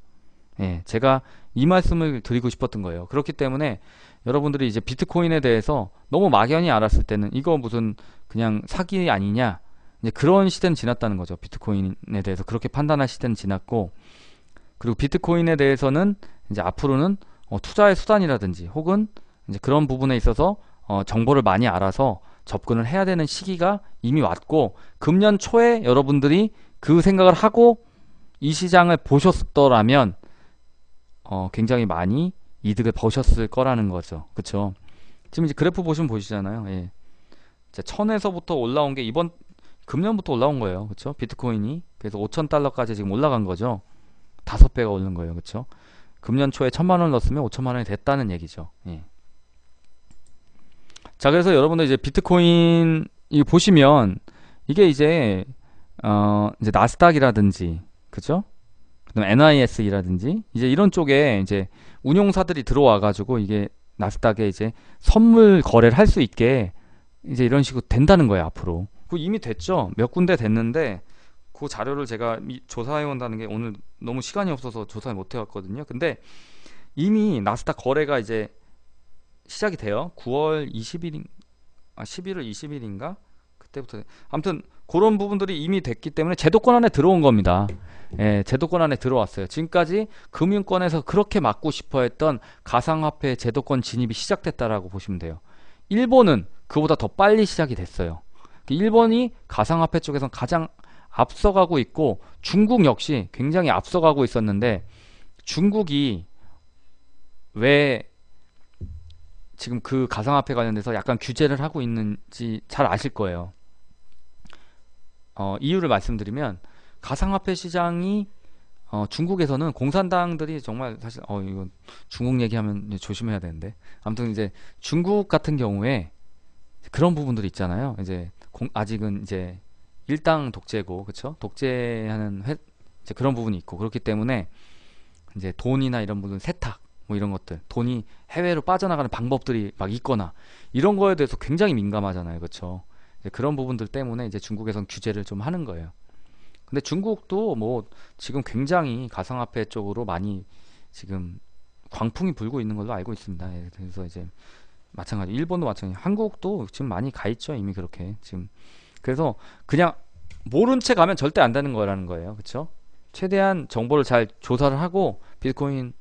예, 제가 이 말씀을 드리고 싶었던 거예요. 그렇기 때문에 여러분들이 이제 비트코인에 대해서 너무 막연히 알았을 때는 이거 무슨 그냥 사기 아니냐, 이제 그런 시대는 지났다는 거죠. 비트코인에 대해서 그렇게 판단할 시대는 지났고, 그리고 비트코인에 대해서는 이제 앞으로는 투자의 수단이라든지 혹은 이제 그런 부분에 있어서 정보를 많이 알아서 접근을 해야 되는 시기가 이미 왔고, 금년 초에 여러분들이 그 생각을 하고 이 시장을 보셨더라면 굉장히 많이 이득을 보셨을 거라는 거죠. 그쵸? 지금 이제 그래프 보시면 보시잖아요. 예. 1000에서부터 올라온 게 이번 금년부터 올라온 거예요. 그쵸? 비트코인이. 그래서 5000달러까지 지금 올라간 거죠. 5배가 오른 거예요. 그쵸? 금년 초에 1000만원 넣었으면 5천만원이 됐다는 얘기죠. 예. 자, 그래서 여러분들 이제 비트코인 이 보시면 이게 이제 나스닥이라든지, 그죠? 그다음 NIS라든지 이제 이런 쪽에 이제 운용사들이 들어와 가지고 이게 나스닥에 이제 선물 거래를 할 수 있게 이제 이런 식으로 된다는 거예요, 앞으로. 그 이미 됐죠. 몇 군데 됐는데 그 자료를 제가 조사해 온다는 게 오늘 너무 시간이 없어서 조사를 못 해왔거든요. 근데 이미 나스닥 거래가 이제 시작이 돼요. 9월 20일, 11월 20일인가? 그때부터. 아무튼 그런 부분들이 이미 됐기 때문에 제도권 안에 들어온 겁니다. 예, 제도권 안에 들어왔어요. 지금까지 금융권에서 그렇게 막고 싶어 했던 가상화폐 제도권 진입이 시작됐다라고 보시면 돼요. 일본은 그보다 더 빨리 시작이 됐어요. 일본이 가상화폐 쪽에서 가장 앞서가고 있고, 중국 역시 굉장히 앞서가고 있었는데, 중국이 왜 지금 그 가상화폐 관련돼서 약간 규제를 하고 있는지 잘 아실 거예요. 이유를 말씀드리면, 가상화폐 시장이 중국에서는 공산당들이 정말 사실 이거 중국 얘기하면 이제 조심해야 되는데, 아무튼 이제 중국 같은 경우에 그런 부분들이 있잖아요. 이제 아직은 이제 일당 독재고, 그쵸? 독재하는 이제 그런 부분이 있고, 그렇기 때문에 이제 돈이나 이런 부분, 세탁 뭐 이런 것들, 돈이 해외로 빠져나가는 방법들이 막 있거나 이런 거에 대해서 굉장히 민감하잖아요, 그쵸? 이제 그런 부분들 때문에 이제 중국에선 규제를 좀 하는 거예요. 근데 중국도 뭐 지금 굉장히 가상화폐 쪽으로 많이 지금 광풍이 불고 있는 걸로 알고 있습니다. 예, 그래서 이제 마찬가지, 일본도 마찬가지, 한국도 지금 많이 가 있죠, 이미 그렇게 지금. 그래서 그냥 모른 채 가면 절대 안 되는 거라는 거예요, 그렇죠? 최대한 정보를 잘 조사를 하고 비트코인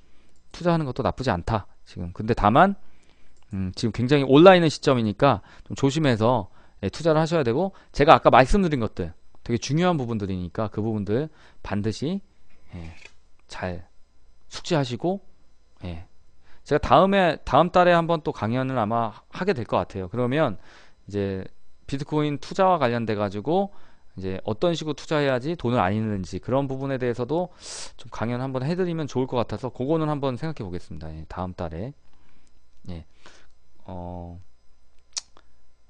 투자하는 것도 나쁘지 않다 지금. 근데 다만 지금 굉장히 올라있는 시점이니까 좀 조심해서 예, 투자를 하셔야 되고, 제가 아까 말씀드린 것들 되게 중요한 부분들이니까 그 부분들 반드시 예, 잘 숙지하시고, 예, 제가 다음 달에 한번 또 강연을 아마 하게 될 것 같아요. 그러면 이제 비트코인 투자와 관련돼 가지고 이제 어떤 식으로 투자해야지 돈을 안 잃는지 그런 부분에 대해서도 좀 강연 한번 해드리면 좋을 것 같아서 그거는 한번 생각해 보겠습니다. 예, 다음 달에. 예.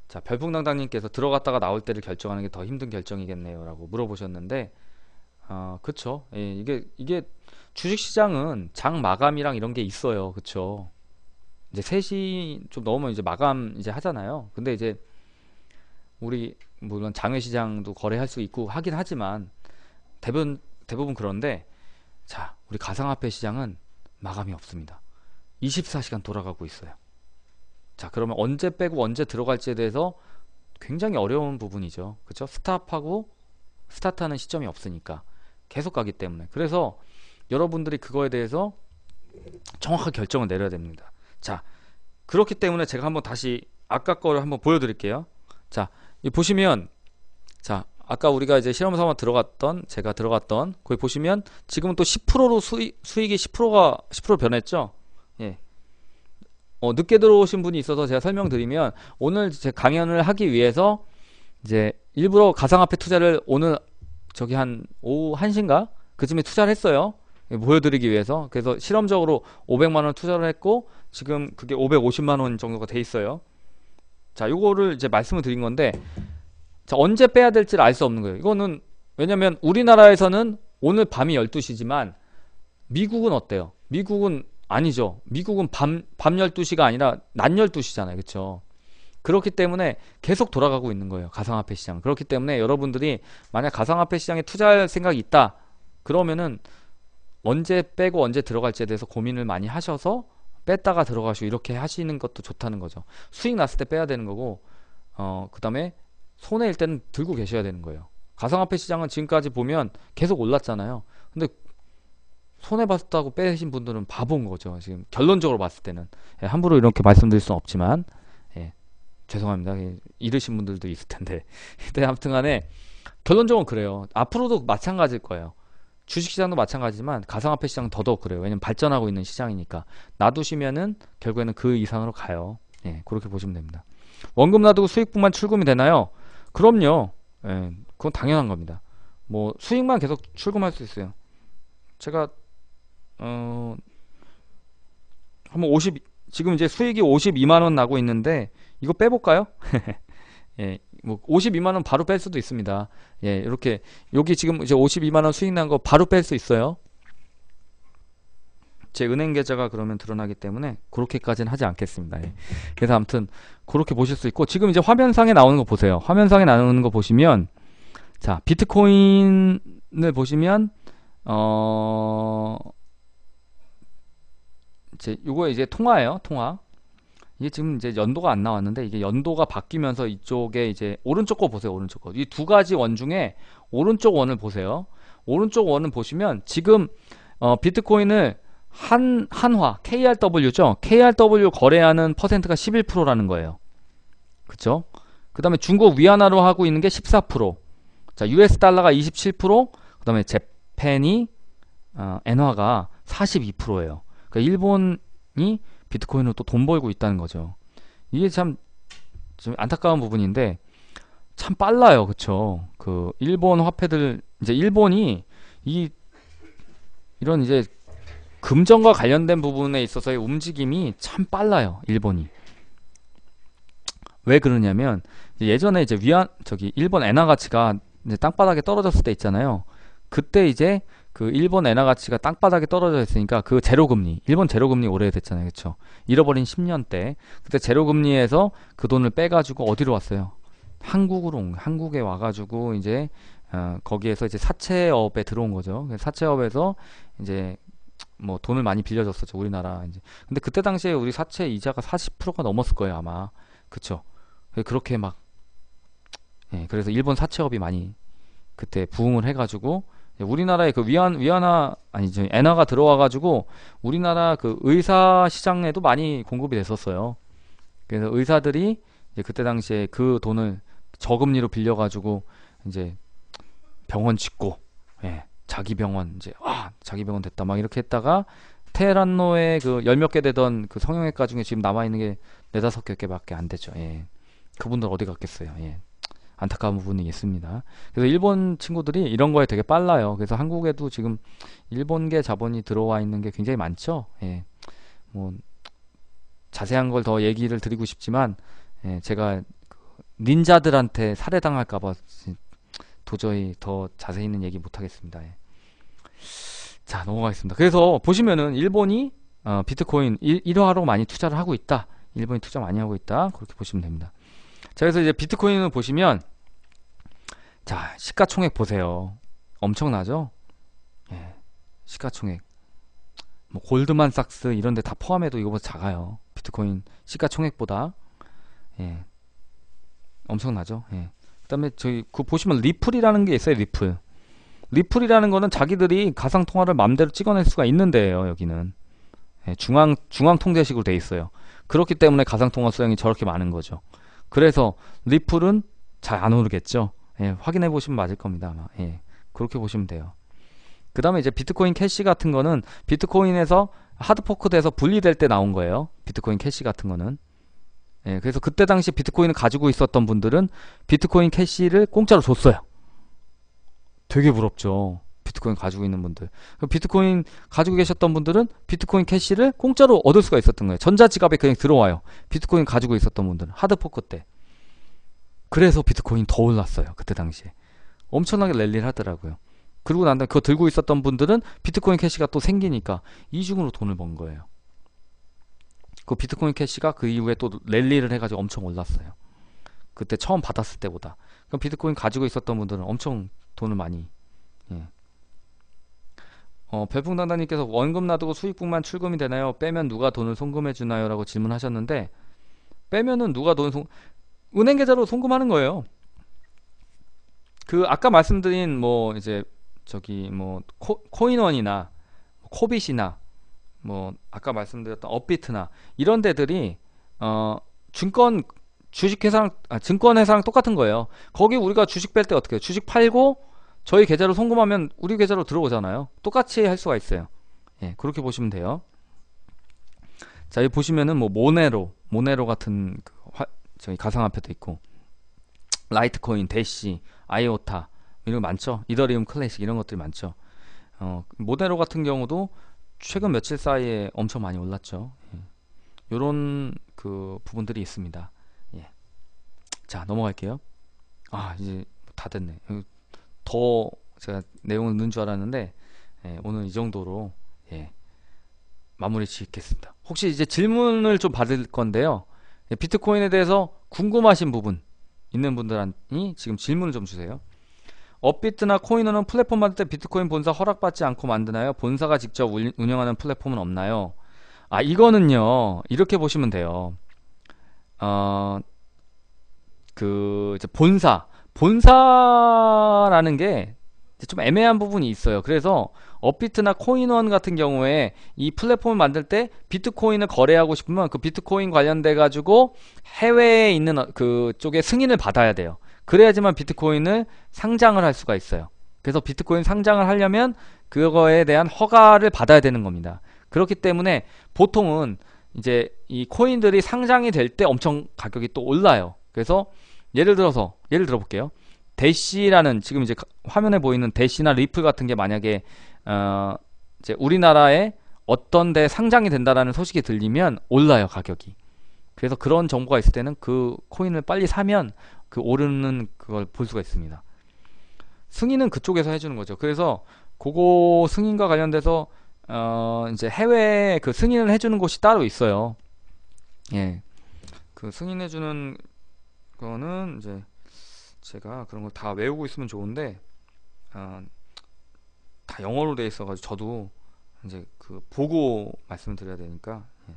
자, 별풍당당님께서 들어갔다가 나올 때를 결정하는 게 더 힘든 결정이겠네요 라고 물어보셨는데, 그쵸. 예, 이게 주식시장은 장 마감이랑 이런 게 있어요. 그쵸. 이제 3시 좀 넘으면 이제 마감 이제 하잖아요. 근데 이제 우리 물론 장외시장도 거래할 수 있고 하긴 하지만 대부분 그런데, 자, 우리 가상화폐 시장은 마감이 없습니다. 24시간 돌아가고 있어요. 자, 그러면 언제 빼고 언제 들어갈지에 대해서 굉장히 어려운 부분이죠. 그쵸? 스타트하는 시점이 없으니까 계속 가기 때문에. 그래서 여러분들이 그거에 대해서 정확하게 결정을 내려야 됩니다. 자, 그렇기 때문에 제가 한번 다시 아까 거를 한번 보여드릴게요. 자, 이 보시면, 자, 아까 우리가 이제 실험 삼아 제가 들어갔던 거기 보시면 지금은 또 10%로 수익이 10% 변했죠. 예. 늦게 들어오신 분이 있어서 제가 설명드리면, 오늘 제 강연을 하기 위해서 이제 일부러 가상화폐 투자를 오늘 저기 한 오후 1시인가 그쯤에 투자를 했어요. 보여드리기 위해서. 그래서 실험적으로 500만원 투자를 했고 지금 그게 550만원 정도가 돼 있어요. 자, 요거를 이제 말씀을 드린 건데, 자, 언제 빼야 될지를 알 수 없는 거예요. 이거는 왜냐면 우리나라에서는 오늘 밤이 12시지만 미국은 어때요? 미국은 아니죠. 미국은 밤 12시가 아니라 낮 12시잖아요. 그쵸? 그렇기 때문에 계속 돌아가고 있는 거예요, 가상화폐 시장. 그렇기 때문에 여러분들이 만약 가상화폐 시장에 투자할 생각이 있다 그러면은 언제 빼고 언제 들어갈지에 대해서 고민을 많이 하셔서 뺐다가 들어가시고 이렇게 하시는 것도 좋다는 거죠. 수익 났을 때 빼야 되는 거고, 그 다음에 손해일 때는 들고 계셔야 되는 거예요. 가상화폐 시장은 지금까지 보면 계속 올랐잖아요. 근데 손해봤다고 빼신 분들은 바보인 거죠. 지금 결론적으로 봤을 때는. 예, 함부로 이렇게 말씀드릴 수는 없지만, 예, 죄송합니다. 예, 잃으신 분들도 있을 텐데. 근데 아무튼 간에 결론적으로 그래요. 앞으로도 마찬가지일 거예요. 주식시장도 마찬가지지만 가상화폐 시장은 더더욱 그래요. 왜냐면 발전하고 있는 시장이니까. 놔두시면은 결국에는 그 이상으로 가요. 예, 그렇게 보시면 됩니다. 원금 놔두고 수익분만 출금이 되나요? 그럼요. 예, 그건 당연한 겁니다. 뭐 수익만 계속 출금할 수 있어요. 제가 한번 지금 이제 수익이 52만원 나고 있는데 이거 빼볼까요? 예, 뭐 52만원 바로 뺄 수도 있습니다. 예, 이렇게 여기 지금 이제 52만원 수익 난 거 바로 뺄 수 있어요. 제 은행 계좌가 그러면 드러나기 때문에 그렇게까지는 하지 않겠습니다. 예. 그래서 아무튼 그렇게 보실 수 있고, 지금 이제 화면상에 나오는 거 보세요. 화면상에 나오는 거 보시면, 자, 비트코인을 보시면 이제 요거 이제 통화예요. 통화. 이게 지금 이제 연도가 안 나왔는데, 이게 연도가 바뀌면서 이쪽에 이제 오른쪽 거 보세요. 오른쪽 거. 이 두 가지 원 중에 오른쪽 원을 보세요. 오른쪽 원을 보시면 지금 비트코인을 한화 KRW죠. KRW 거래하는 퍼센트가 11%라는 거예요. 그쵸? 그 다음에 중국 위안화로 하고 있는 게 14%. 자, US 달러가 27%, 그 다음에 재팬이 엔화가 42%예요. 그러니까 일본이 비트코인으로 또 돈 벌고 있다는 거죠. 이게 참 좀 안타까운 부분인데, 참 빨라요. 그쵸? 그 일본 화폐들, 이제 일본이 이런 이제 금전과 관련된 부분에 있어서의 움직임이 참 빨라요. 일본이. 왜 그러냐면, 예전에 이제 일본 엔화 가치가 이제 땅바닥에 떨어졌을 때 있잖아요. 그때 이제 그 일본 엔화 가치가 땅바닥에 떨어져 있으니까 그 제로금리, 일본 제로금리 오래됐잖아요. 그쵸? 잃어버린 10년 때. 그때 제로금리에서 그 돈을 빼가지고 어디로 왔어요? 한국에 와가지고 이제 거기에서 이제 사채업에 들어온 거죠. 그래서 사채업에서 이제 뭐 돈을 많이 빌려줬었죠. 우리나라 이제. 근데 그때 당시에 우리 사채 이자가 40%가 넘었을 거예요, 아마. 그쵸? 그렇게 막, 예, 그래서 일본 사채업이 많이 그때 부흥을 해가지고, 우리나라에 그 위안화, 아니죠, 엔화가 들어와가지고 우리나라 그 의사 시장에도 많이 공급이 됐었어요. 그래서 의사들이 이제 그때 당시에 그 돈을 저금리로 빌려가지고 이제 병원 짓고, 예, 자기 병원 이제 자기 병원 됐다 막 이렇게 했다가, 테헤란로에 그 열 몇 개 되던 그 성형외과 중에 지금 남아 있는 게 네다섯 개밖에 안 되죠. 예. 그분들 어디 갔겠어요. 예. 안타까운 부분이 있습니다. 그래서 일본 친구들이 이런 거에 되게 빨라요. 그래서 한국에도 지금 일본계 자본이 들어와 있는 게 굉장히 많죠. 예. 뭐 자세한 걸 더 얘기를 드리고 싶지만, 예, 제가 그 닌자들한테 살해당할까봐 도저히 더 자세히는 얘기 못하겠습니다. 예. 자, 넘어가겠습니다. 그래서 보시면은 일본이 비트코인 일화로 많이 투자를 하고 있다. 일본이 투자 많이 하고 있다. 그렇게 보시면 됩니다. 자, 그래서 이제 비트코인을 보시면, 자, 시가총액 보세요. 엄청나죠? 예, 시가총액. 뭐 골드만삭스 이런 데 다 포함해도 이거보다 작아요. 비트코인 시가총액보다. 예, 엄청나죠? 예. 그다음에 저희 그 보시면 리플이라는 게 있어요. 리플이라는 거는 자기들이 가상 통화를 맘대로 찍어낼 수가 있는 데예요. 여기는. 예, 중앙 통제식으로 돼 있어요. 그렇기 때문에 가상 통화 수량이 저렇게 많은 거죠. 그래서 리플은 잘 안 오르겠죠. 예, 확인해 보시면 맞을 겁니다, 아마. 예, 그렇게 보시면 돼요. 그 다음에 이제 비트코인 캐시 같은 거는 비트코인에서 하드포크 돼서 분리될 때 나온 거예요. 비트코인 캐시 같은 거는. 예, 그래서 그때 당시 비트코인을 가지고 있었던 분들은 비트코인 캐시를 공짜로 줬어요. 되게 부럽죠. 비트코인 가지고 있는 분들. 비트코인 가지고 계셨던 분들은 비트코인 캐시를 공짜로 얻을 수가 있었던 거예요. 전자지갑에 그냥 들어와요. 비트코인 가지고 있었던 분들은 하드포크 때. 그래서 비트코인 더 올랐어요. 그때 당시에 엄청나게 랠리를 하더라고요. 그리고 난 다음에 그거 들고 있었던 분들은 비트코인 캐시가 또 생기니까 이중으로 돈을 번 거예요. 그 비트코인 캐시가 그 이후에 또 랠리를 해가지고 엄청 올랐어요. 그때 처음 받았을 때보다. 그럼 비트코인 가지고 있었던 분들은 엄청 돈을 많이, 예. 별풍당당님께서 원금 놔두고 수익분만 출금이 되나요? 빼면 누가 돈을 송금해 주나요? 라고 질문하셨는데, 빼면은 누가 돈을 은행 계좌로 송금하는 거예요. 그 아까 말씀드린 뭐 이제 저기 뭐 코인원이나 코빗이나 뭐 아까 말씀드렸던 업비트나 이런 데들이 증권회사랑 똑같은 거예요. 거기 우리가 주식 뺄 때 어떻게 해요? 주식 팔고 저희 계좌로 송금하면 우리 계좌로 들어오잖아요. 똑같이 할 수가 있어요. 예, 그렇게 보시면 돼요. 자, 여기 보시면은 뭐 모네로 같은 저희 가상화폐도 있고, 라이트코인, 대시, 아이오타 이런 거 많죠. 이더리움 클래식 이런 것들이 많죠. 모네로 같은 경우도 최근 며칠 사이에 엄청 많이 올랐죠. 예. 요런 그 부분들이 있습니다. 예. 자, 넘어갈게요. 이제 다 됐네. 더 제가 내용을 넣는 줄 알았는데, 예, 오늘 이 정도로, 예, 마무리 짓겠습니다. 혹시 이제 질문을 좀 받을 건데요. 예, 비트코인에 대해서 궁금하신 부분 있는 분들이 지금 질문을 좀 주세요. 업비트나 코인원은 플랫폼 만들 때 비트코인 본사 허락받지 않고 만드나요? 본사가 직접 운영하는 플랫폼은 없나요? 아, 이거는요, 이렇게 보시면 돼요. 어, 이제 본사라는 게 좀 애매한 부분이 있어요. 그래서 업비트나 코인원 같은 경우에 이 플랫폼을 만들 때 비트코인을 거래하고 싶으면 그 비트코인 관련돼 가지고 해외에 있는 그쪽에 승인을 받아야 돼요. 그래야지만 비트코인을 상장을 할 수가 있어요. 그래서 비트코인 상장을 하려면 그거에 대한 허가를 받아야 되는 겁니다. 그렇기 때문에 보통은 이제 이 코인들이 상장이 될 때 엄청 가격이 또 올라요. 그래서 예를 들어볼게요. 대시라는 지금 이제 화면에 보이는 대시나 리플 같은 게 만약에 이제 우리나라에 어떤 데 상장이 된다라는 소식이 들리면 올라요, 가격이. 그래서 그런 정보가 있을 때는 그 코인을 빨리 사면 그 오르는 그걸 볼 수가 있습니다. 승인은 그쪽에서 해주는 거죠. 그래서 그거 승인과 관련돼서 이제 해외에 그 승인을 해주는 곳이 따로 있어요. 예, 그 승인해주는 거는 이제 제가 그런 걸 다 외우고 있으면 좋은데 다 영어로 돼 있어가지고 저도 이제 그 보고 말씀을 드려야 되니까. 예.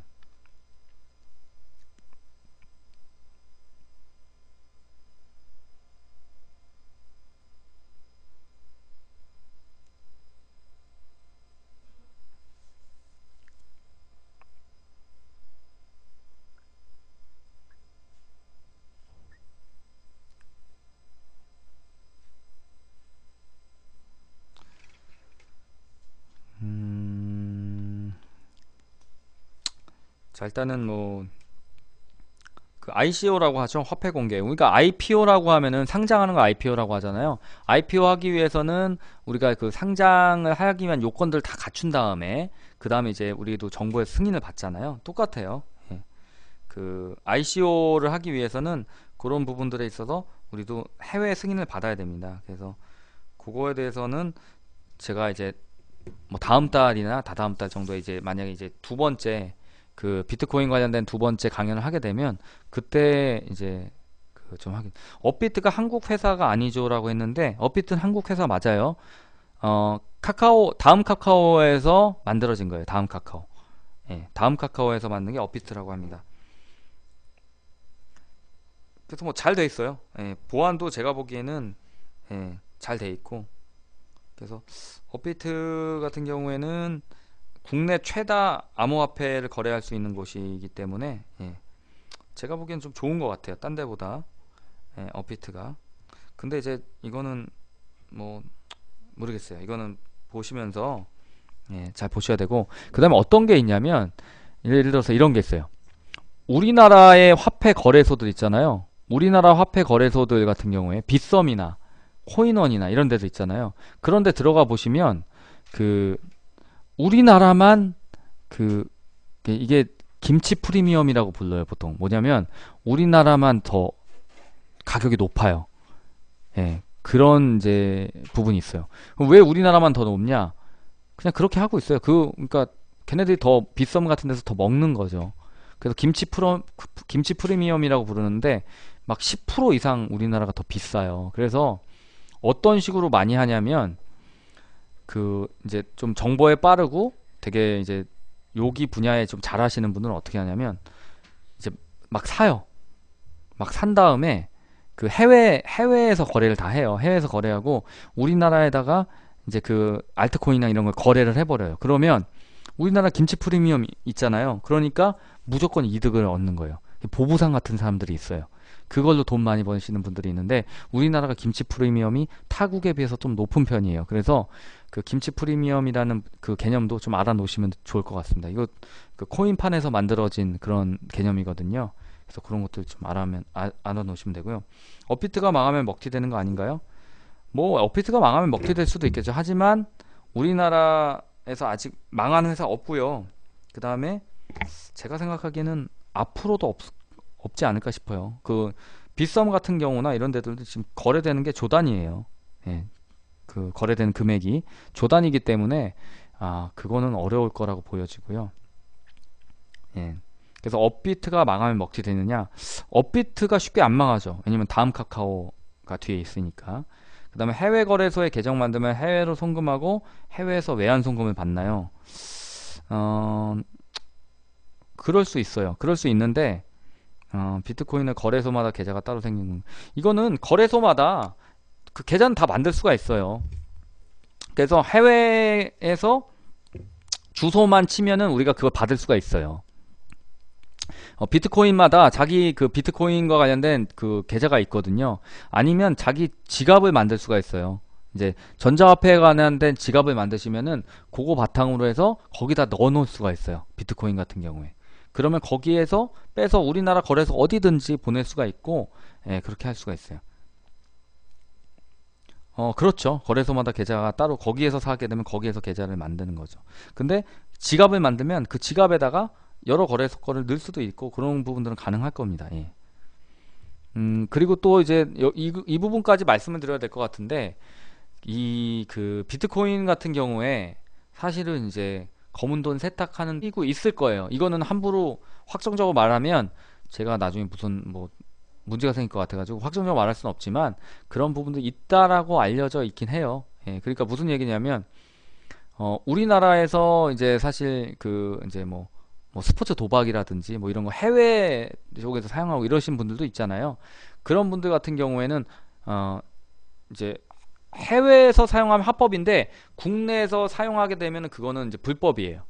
자, 일단은 뭐 그 ICO라고 하죠. 화폐 공개. 그러니까 IPO라고 하면은 상장하는 거 IPO라고 하잖아요. IPO 하기 위해서는 우리가 그 상장을 하기 위한 요건들 다 갖춘 다음에 그 다음에 이제 우리도 정부의 승인을 받잖아요. 똑같아요. 예. 그 ICO를 하기 위해서는 그런 부분들에 있어서 우리도 해외 승인을 받아야 됩니다. 그래서 그거에 대해서는 제가 이제 뭐 다음 달이나 다다음 달 정도에 이제 만약에 이제 두 번째 그 비트코인 관련된 두 번째 강연을 하게 되면 그때 이제 그 좀 하긴. 업비트가 한국 회사가 아니죠라고 했는데 업비트는 한국 회사 맞아요. 카카오 다음 카카오에서 만들어진 거예요. 다음 카카오. 예, 다음 카카오에서 만든 게 업비트라고 합니다. 그래서 뭐 잘 돼 있어요. 예, 보안도 제가 보기에는 예, 잘 돼 있고. 그래서 업비트 같은 경우에는 국내 최다 암호화폐를 거래할 수 있는 곳이기 때문에 예, 제가 보기엔 좀 좋은 것 같아요. 딴 데보다. 예, 업비트가. 근데 이제 이거는 뭐 모르겠어요. 이거는 보시면서 예, 잘 보셔야 되고, 그 다음에 어떤 게 있냐면 예를 들어서 이런 게 있어요. 우리나라의 화폐 거래소들 있잖아요. 우리나라 화폐 거래소들 같은 경우에 빗썸이나 코인원이나 이런 데도 있잖아요. 그런 데 들어가 보시면 그 우리나라만 그 이게 김치 프리미엄이라고 불러요. 보통 뭐냐면 우리나라만 더 가격이 높아요. 예, 그런 이제 부분이 있어요. 그럼 왜 우리나라만 더 높냐? 그냥 그렇게 하고 있어요. 그러니까 걔네들이 더 빗썸 같은 데서 더 먹는 거죠. 그래서 김치 프리미엄이라고 부르는데 막 10% 이상 우리나라가 더 비싸요. 그래서 어떤 식으로 많이 하냐면 그 이제 좀 정보에 빠르고 되게 이제 여기 분야에 좀 잘하시는 분들은 어떻게 하냐면 이제 막 사요. 막 산 다음에 그 해외에서 거래를 다 해요. 해외에서 거래하고 우리나라에다가 이제 그 알트코인이나 이런 걸 거래를 해버려요. 그러면 우리나라 김치 프리미엄 있잖아요. 그러니까 무조건 이득을 얻는 거예요. 보부상 같은 사람들이 있어요. 그걸로 돈 많이 버시는 분들이 있는데 우리나라가 김치 프리미엄이 타국에 비해서 좀 높은 편이에요. 그래서 그 김치 프리미엄이라는 그 개념도 좀 알아놓으시면 좋을 것 같습니다. 이거 그 코인판에서 만들어진 그런 개념이거든요. 그래서 그런 것들 좀 알아놓으시면 되고요. 업비트가 망하면 먹튀 되는 거 아닌가요? 뭐 업비트가 망하면 먹튀 될 수도 있겠죠. 하지만 우리나라에서 아직 망한 회사 없고요. 그 다음에 제가 생각하기에는 앞으로도 없지 않을까 싶어요. 그 빗썸 같은 경우나 이런 데들도 지금 거래되는 게 조단이에요. 예, 그 거래되는 금액이 조단이기 때문에 그거는 어려울 거라고 보여지고요. 예. 그래서 업비트가 망하면 먹튀 되느냐? 업비트가 쉽게 안 망하죠. 왜냐면 다음 카카오가 뒤에 있으니까. 그 다음에 해외 거래소에 계정 만들면 해외로 송금하고 해외에서 외환 송금을 받나요? 어, 그럴 수 있어요. 그럴 수 있는데, 비트코인은 거래소마다 계좌가 따로 생기는, 이거는 거래소마다 그 계좌는 다 만들 수가 있어요. 그래서 해외에서 주소만 치면은 우리가 그걸 받을 수가 있어요. 비트코인마다 자기 그 비트코인과 관련된 그 계좌가 있거든요. 아니면 자기 지갑을 만들 수가 있어요. 이제 전자화폐에 관련된 지갑을 만드시면은 그거 바탕으로 해서 거기다 넣어 놓을 수가 있어요. 비트코인 같은 경우에. 그러면 거기에서 빼서 우리나라 거래소 어디든지 보낼 수가 있고, 예, 그렇게 할 수가 있어요. 그렇죠. 거래소마다 계좌가 따로 거기에서 사게 되면 거기에서 계좌를 만드는 거죠. 근데 지갑을 만들면 그 지갑에다가 여러 거래소 거를 넣을 수도 있고 그런 부분들은 가능할 겁니다. 예. 그리고 또 이제 이 부분까지 말씀을 드려야 될 것 같은데 이 그 비트코인 같은 경우에 사실은 이제 검은 돈 세탁하는 끼고 있을 거예요. 이거는 함부로 확정적으로 말하면 제가 나중에 무슨 뭐 문제가 생길 것 같아가지고 확정적으로 말할 수는 없지만 그런 부분도 있다라고 알려져 있긴 해요. 예, 그러니까 무슨 얘기냐면 우리나라에서 이제 사실 그 이제 뭐 스포츠 도박이라든지 뭐 이런 거 해외 쪽에서 사용하고 이러신 분들도 있잖아요. 그런 분들 같은 경우에는 이제 해외에서 사용하면 합법인데 국내에서 사용하게 되면 그거는 이제 불법이에요.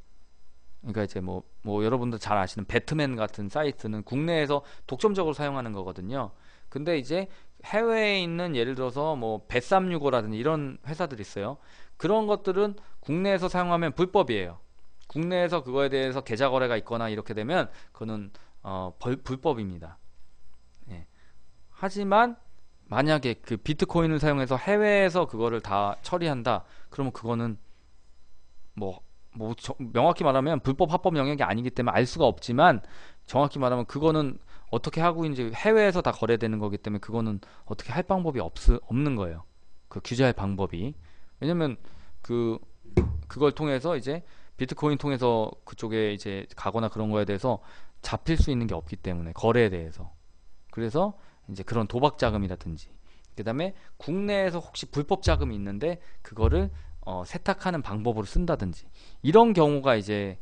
그러니까 이제 뭐 여러분들 잘 아시는 배트맨 같은 사이트는 국내에서 독점적으로 사용하는 거거든요. 근데 이제 해외에 있는 예를 들어서 뭐 bet365라든지 이런 회사들이 있어요. 그런 것들은 국내에서 사용하면 불법이에요. 국내에서 그거에 대해서 계좌 거래가 있거나 이렇게 되면 그거는 불법입니다. 예. 하지만 만약에 그 비트코인을 사용해서 해외에서 그거를 다 처리한다. 그러면 그거는 명확히 말하면 불법 합법 영역이 아니기 때문에 알 수가 없지만 정확히 말하면 그거는 어떻게 하고 이제 해외에서 다 거래되는 거기 때문에 그거는 어떻게 할 방법이 없는 거예요. 그 규제할 방법이. 왜냐면 그걸 통해서 이제 비트코인 통해서 그쪽에 이제 가거나 그런 거에 대해서 잡힐 수 있는 게 없기 때문에 거래에 대해서. 그래서 이제 그런 도박 자금이라든지 그다음에 국내에서 혹시 불법 자금이 있는데 그거를 세탁하는 방법으로 쓴다든지 이런 경우가 이제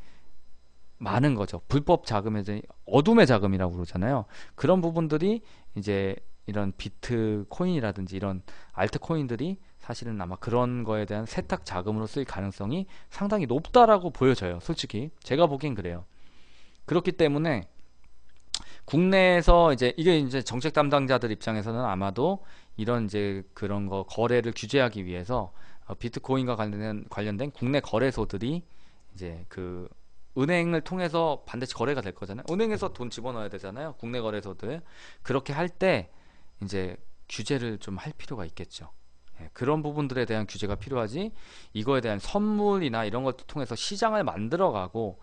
많은 거죠. 불법 자금에 대해 어둠의 자금이라고 그러잖아요. 그런 부분들이 이제 이런 비트코인이라든지 이런 알트코인들이 사실은 아마 그런 거에 대한 세탁 자금으로 쓸 가능성이 상당히 높다라고 보여져요. 솔직히 제가 보기엔 그래요. 그렇기 때문에 국내에서 이게 이제 정책 담당자들 입장에서는 아마도 이런 이제 그런 거 거래를 규제하기 위해서 비트코인과 관련된 국내 거래소들이 이제 그 은행을 통해서 반드시 거래가 될 거잖아요. 은행에서 돈 집어넣어야 되잖아요. 국내 거래소들. 그렇게 할 때 이제 규제를 좀 할 필요가 있겠죠. 예, 그런 부분들에 대한 규제가 필요하지. 이거에 대한 선물이나 이런 것들 통해서 시장을 만들어가고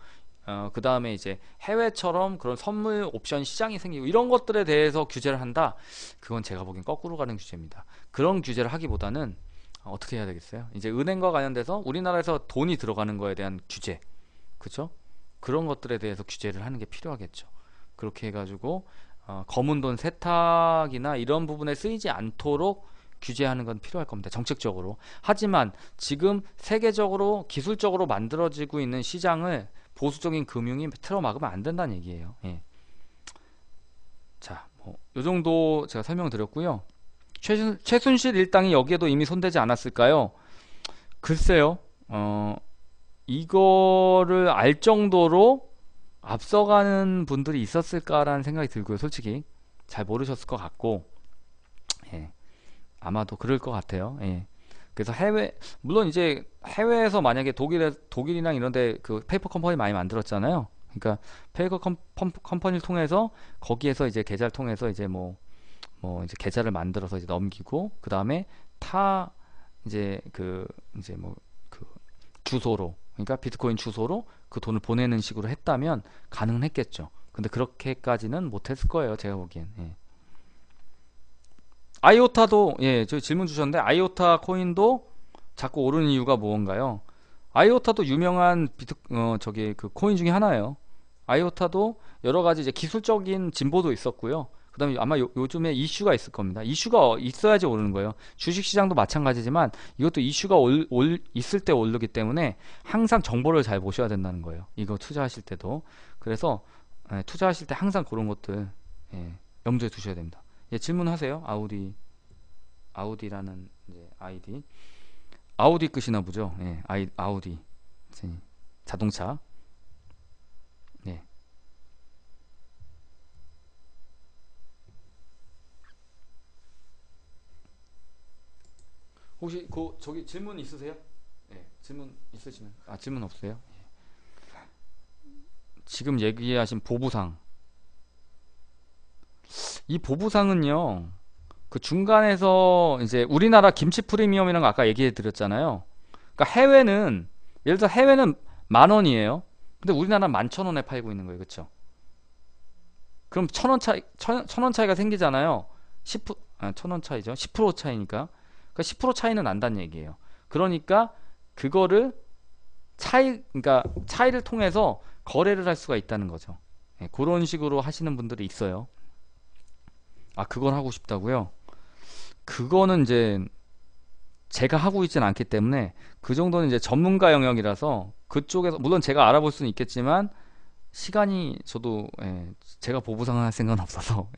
그 다음에 이제 해외처럼 그런 선물 옵션 시장이 생기고 이런 것들에 대해서 규제를 한다. 그건 제가 보기엔 거꾸로 가는 규제입니다. 그런 규제를 하기보다는 어떻게 해야 되겠어요? 이제 은행과 관련돼서 우리나라에서 돈이 들어가는 거에 대한 규제, 그렇죠? 그런 것들에 대해서 규제를 하는 게 필요하겠죠. 그렇게 해가지고 검은 돈 세탁이나 이런 부분에 쓰이지 않도록 규제하는 건 필요할 겁니다. 정책적으로. 하지만 지금 세계적으로 기술적으로 만들어지고 있는 시장을 보수적인 금융이 틀어막으면 안 된다는 얘기예요. 예. 자, 요 정도 제가 설명드렸고요. 최순실 일당이 여기에도 이미 손대지 않았을까요? 글쎄요. 이거를 알 정도로 앞서가는 분들이 있었을까라는 생각이 들고요. 솔직히 잘 모르셨을 것 같고, 예. 아마도 그럴 것 같아요. 예. 그래서 물론 이제 해외에서 만약에 독일이랑 이런데 그 페이퍼 컴퍼니 많이 만들었잖아요. 그러니까 페이퍼 컴퍼니를 통해서 거기에서 이제 계좌를 통해서 이제 이제 계좌를 만들어서 이제 넘기고 그 다음에 이제 그 주소로 그러니까 비트코인 주소로 그 돈을 보내는 식으로 했다면 가능했겠죠. 근데 그렇게까지는 못했을 거예요. 제가 보기엔. 예. 아이오타도 저 질문 주셨는데 아이오타 코인도 자꾸 오르는 이유가 무언가요? 아이오타도 유명한 그 코인 중에 하나예요. 아이오타도 여러 가지 이제 기술적인 진보도 있었고요. 그다음에 아마 요즘에 이슈가 있을 겁니다. 이슈가 있어야지 오르는 거예요. 주식시장도 마찬가지지만 이것도 이슈가 있을 때 오르기 때문에 항상 정보를 잘 보셔야 된다는 거예요. 이거 투자하실 때도. 그래서 투자하실 때 항상 그런 것들 염두에 두셔야 됩니다. 예, 질문하세요. 아우디라는 이제 아이디. 아우디 끝이나 보죠. 예, 아우디 자동차. 예. 혹시 저기 질문 있으세요? 예, 질문 있으시면 질문 없으세요? 지금 얘기하신 보부상, 이 보부상은요, 그 중간에서 이제 우리나라 김치 프리미엄이라는 거 아까 얘기해 드렸잖아요. 그러니까 해외는, 예를 들어 해외는 10,000원이에요. 근데 우리나라는 11,000원에 팔고 있는 거예요. 그쵸? 그럼 1,000원 차이가 생기잖아요. 10%, 1,000원 차이죠. 10% 차이니까. 그러니까 10% 차이는 난다는 얘기예요. 그러니까 그거를 그러니까 차이를 통해서 거래를 할 수가 있다는 거죠. 예, 그런 식으로 하시는 분들이 있어요. 그걸 하고 싶다고요? 그거는 이제 제가 하고 있지는 않기 때문에 그 정도는 이제 전문가 영역이라서 그쪽에서 물론 제가 알아볼 수는 있겠지만 시간이 저도 제가 보부상을 할 생각은 없어서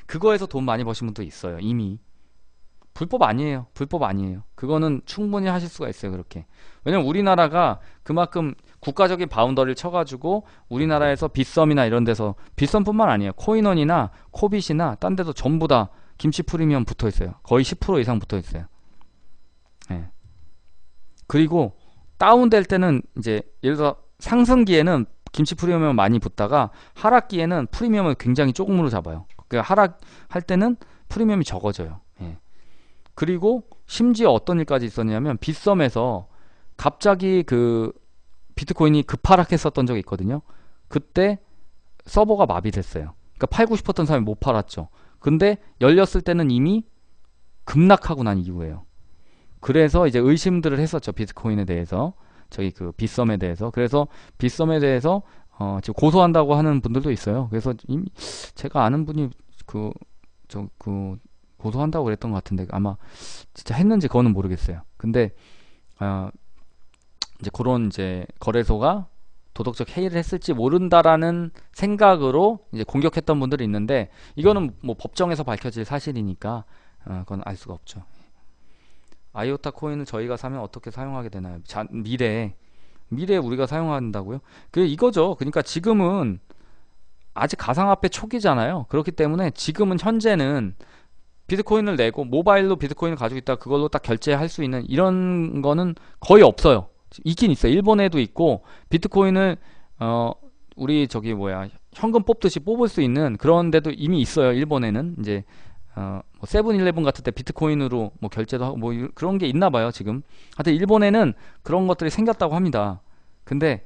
그거에서 돈 많이 버신 분도 있어요. 이미 불법 아니에요. 불법 아니에요. 그거는 충분히 하실 수가 있어요. 그렇게. 왜냐면 우리나라가 그만큼 국가적인 바운더리를 쳐가지고 우리나라에서 빗썸이나 이런 데서 빗썸뿐만 아니에요. 코인원이나 코빗이나 딴 데도 전부 다 김치 프리미엄 붙어 있어요. 거의 10% 이상 붙어 있어요. 예. 그리고 다운될 때는 이제 예를 들어 상승기에는 김치 프리미엄 많이 붙다가 하락기에는 프리미엄을 굉장히 조금으로 잡아요. 그러니까 하락할 때는 프리미엄이 적어져요. 예. 그리고 심지어 어떤 일까지 있었냐면 빗썸에서 갑자기 그 비트코인이 급하락했었던 적이 있거든요. 그때 서버가 마비됐어요. 그러니까 팔고 싶었던 사람이 못 팔았죠. 근데 열렸을 때는 이미 급락하고 난 이후에요. 그래서 이제 의심들을 했었죠. 비트코인에 대해서. 저기 그 빗썸에 대해서. 그래서 빗썸에 대해서 지금 고소한다고 하는 분들도 있어요. 그래서 이미 제가 아는 분이 고소한다고 그랬던 것 같은데 아마 진짜 했는지 그거는 모르겠어요. 근데 이제 그런 이제 거래소가 도덕적 해이를 했을지 모른다라는 생각으로 이제 공격했던 분들이 있는데 이거는 뭐 법정에서 밝혀질 사실이니까 그건 알 수가 없죠. 아이오타 코인을 저희가 사면 어떻게 사용하게 되나요? 미래에 우리가 사용한다고요? 이거죠. 그러니까 지금은 아직 가상화폐 초기잖아요. 그렇기 때문에 지금은 현재는 비트코인을 내고 모바일로 비트코인을 가지고 있다 그걸로 딱 결제할 수 있는 이런 거는 거의 없어요. 있긴 있어요. 일본에도 있고 비트코인을 우리 현금 뽑듯이 뽑을 수 있는 그런 데도 이미 있어요. 일본에는 이제 뭐 세븐일레븐 같은 때 비트코인으로 뭐 결제도 하고 뭐 그런 게 있나 봐요. 지금 하여튼 일본에는 그런 것들이 생겼다고 합니다. 근데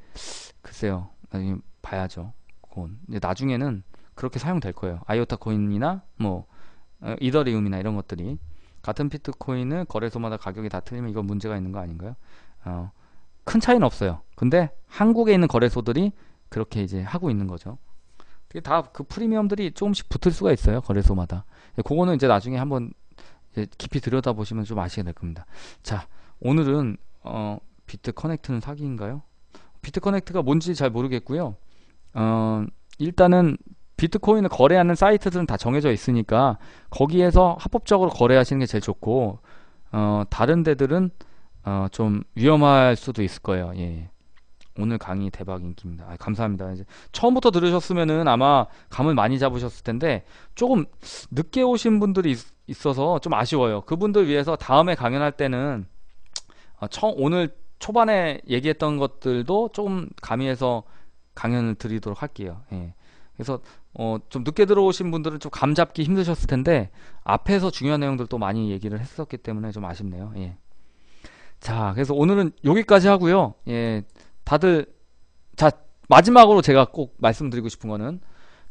글쎄요. 나중에 봐야죠. 그건 이제 나중에는 그렇게 사용될 거예요. 아이오타 코인이나 뭐 이더리움이나 이런 것들이 같은 비트코인을 거래소마다 가격이 다 틀리면 이건 문제가 있는 거 아닌가요? 큰 차이는 없어요. 근데 한국에 있는 거래소들이 그렇게 이제 하고 있는 거죠. 다 그 프리미엄들이 조금씩 붙을 수가 있어요. 거래소마다. 그거는 이제 나중에 한번 이제 깊이 들여다보시면 좀 아시게 될 겁니다. 자, 오늘은 비트 커넥트는 사기인가요? 비트 커넥트가 뭔지 잘 모르겠고요. 일단은 비트코인을 거래하는 사이트들은 다 정해져 있으니까 거기에서 합법적으로 거래하시는 게 제일 좋고 다른 데들은 좀 위험할 수도 있을 거예요. 예. 오늘 강의 대박 인기입니다. 감사합니다. 이제 처음부터 들으셨으면은 아마 감을 많이 잡으셨을 텐데 조금 늦게 오신 분들이 있어서 좀 아쉬워요. 그분들 위해서 다음에 강연할 때는 오늘 초반에 얘기했던 것들도 조금 가미해서 강연을 드리도록 할게요. 예. 그래서 좀 늦게 들어오신 분들은 좀 감 잡기 힘드셨을 텐데 앞에서 중요한 내용들도 많이 얘기를 했었기 때문에 좀 아쉽네요. 예. 자, 그래서 오늘은 여기까지 하고요. 예. 다들 마지막으로 제가 꼭 말씀드리고 싶은 거는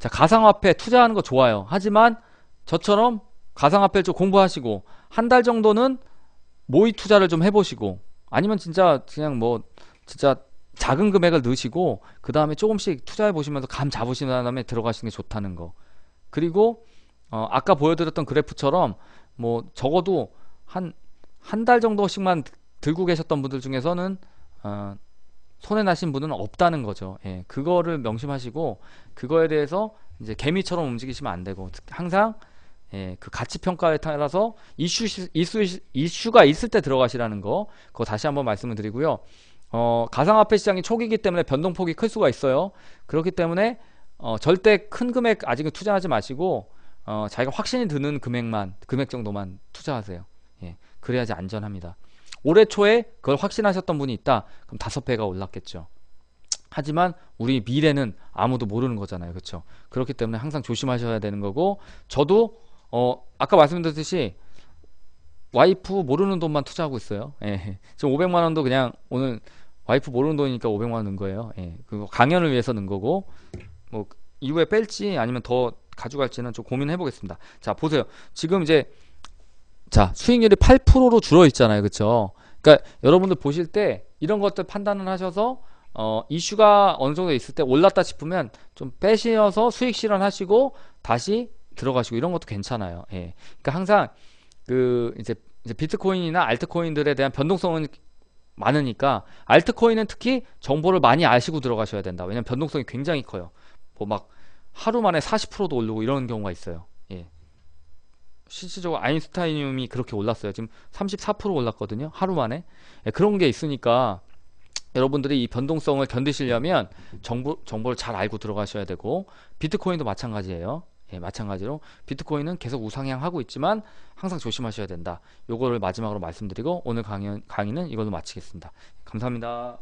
가상화폐 투자하는 거 좋아요. 하지만 저처럼 가상화폐를 좀 공부하시고 한 달 정도는 모의 투자를 좀 해보시고 아니면 진짜 그냥 뭐 진짜 작은 금액을 넣으시고 그 다음에 조금씩 투자해 보시면서 감 잡으신 다음에 들어가시는 게 좋다는 거. 그리고 아까 보여드렸던 그래프처럼 뭐 적어도 한 달 정도씩만 들고 계셨던 분들 중에서는 손해 나신 분은 없다는 거죠. 예, 그거를 명심하시고 그거에 대해서 이제 개미처럼 움직이시면 안 되고 항상 예, 그 가치 평가에 따라서 이슈가 있을 때 들어가시라는 거, 그거 다시 한번 말씀을 드리고요. 가상화폐 시장이 초기이기 때문에 변동폭이 클 수가 있어요. 그렇기 때문에 절대 큰 금액 아직은 투자하지 마시고 자기가 확신이 드는 금액 정도만 투자하세요. 예, 그래야지 안전합니다. 올해 초에 그걸 확신하셨던 분이 있다. 그럼 5배가 올랐겠죠. 하지만 우리 미래는 아무도 모르는 거잖아요. 그렇죠? 그렇기 때문에 항상 조심하셔야 되는 거고, 저도 아까 말씀드렸듯이 와이프 모르는 돈만 투자하고 있어요. 예. 지금 500만 원도 그냥 오늘 와이프 모르는 돈이니까 500만 원 넣은 거예요. 예. 그리고 강연을 위해서 넣은 거고, 뭐 이후에 뺄지 아니면 더 가져갈지는 좀 고민해 보겠습니다. 자, 보세요. 지금 이제 자, 수익률이 8%로 줄어 있잖아요. 그렇죠? 그러니까 여러분들 보실 때 이런 것들 판단을 하셔서 이슈가 어느 정도 있을 때 올랐다 싶으면 좀 빼셔서 수익 실현하시고 다시 들어가시고 이런 것도 괜찮아요. 예. 그러니까 항상 그 이제 비트코인이나 알트코인들에 대한 변동성은 많으니까 알트코인은 특히 정보를 많이 아시고 들어가셔야 된다. 왜냐면 변동성이 굉장히 커요. 뭐 막 하루 만에 40%도 오르고 이런 경우가 있어요. 예. 실질적으로 아인슈타이늄이 그렇게 올랐어요. 지금 34% 올랐거든요. 하루 만에. 예, 그런 게 있으니까 여러분들이 이 변동성을 견디시려면 정보를 잘 알고 들어가셔야 되고, 비트코인도 마찬가지예요. 예, 마찬가지로 비트코인은 계속 우상향하고 있지만 항상 조심하셔야 된다. 요거를 마지막으로 말씀드리고 오늘 강의는 이걸로 마치겠습니다. 감사합니다.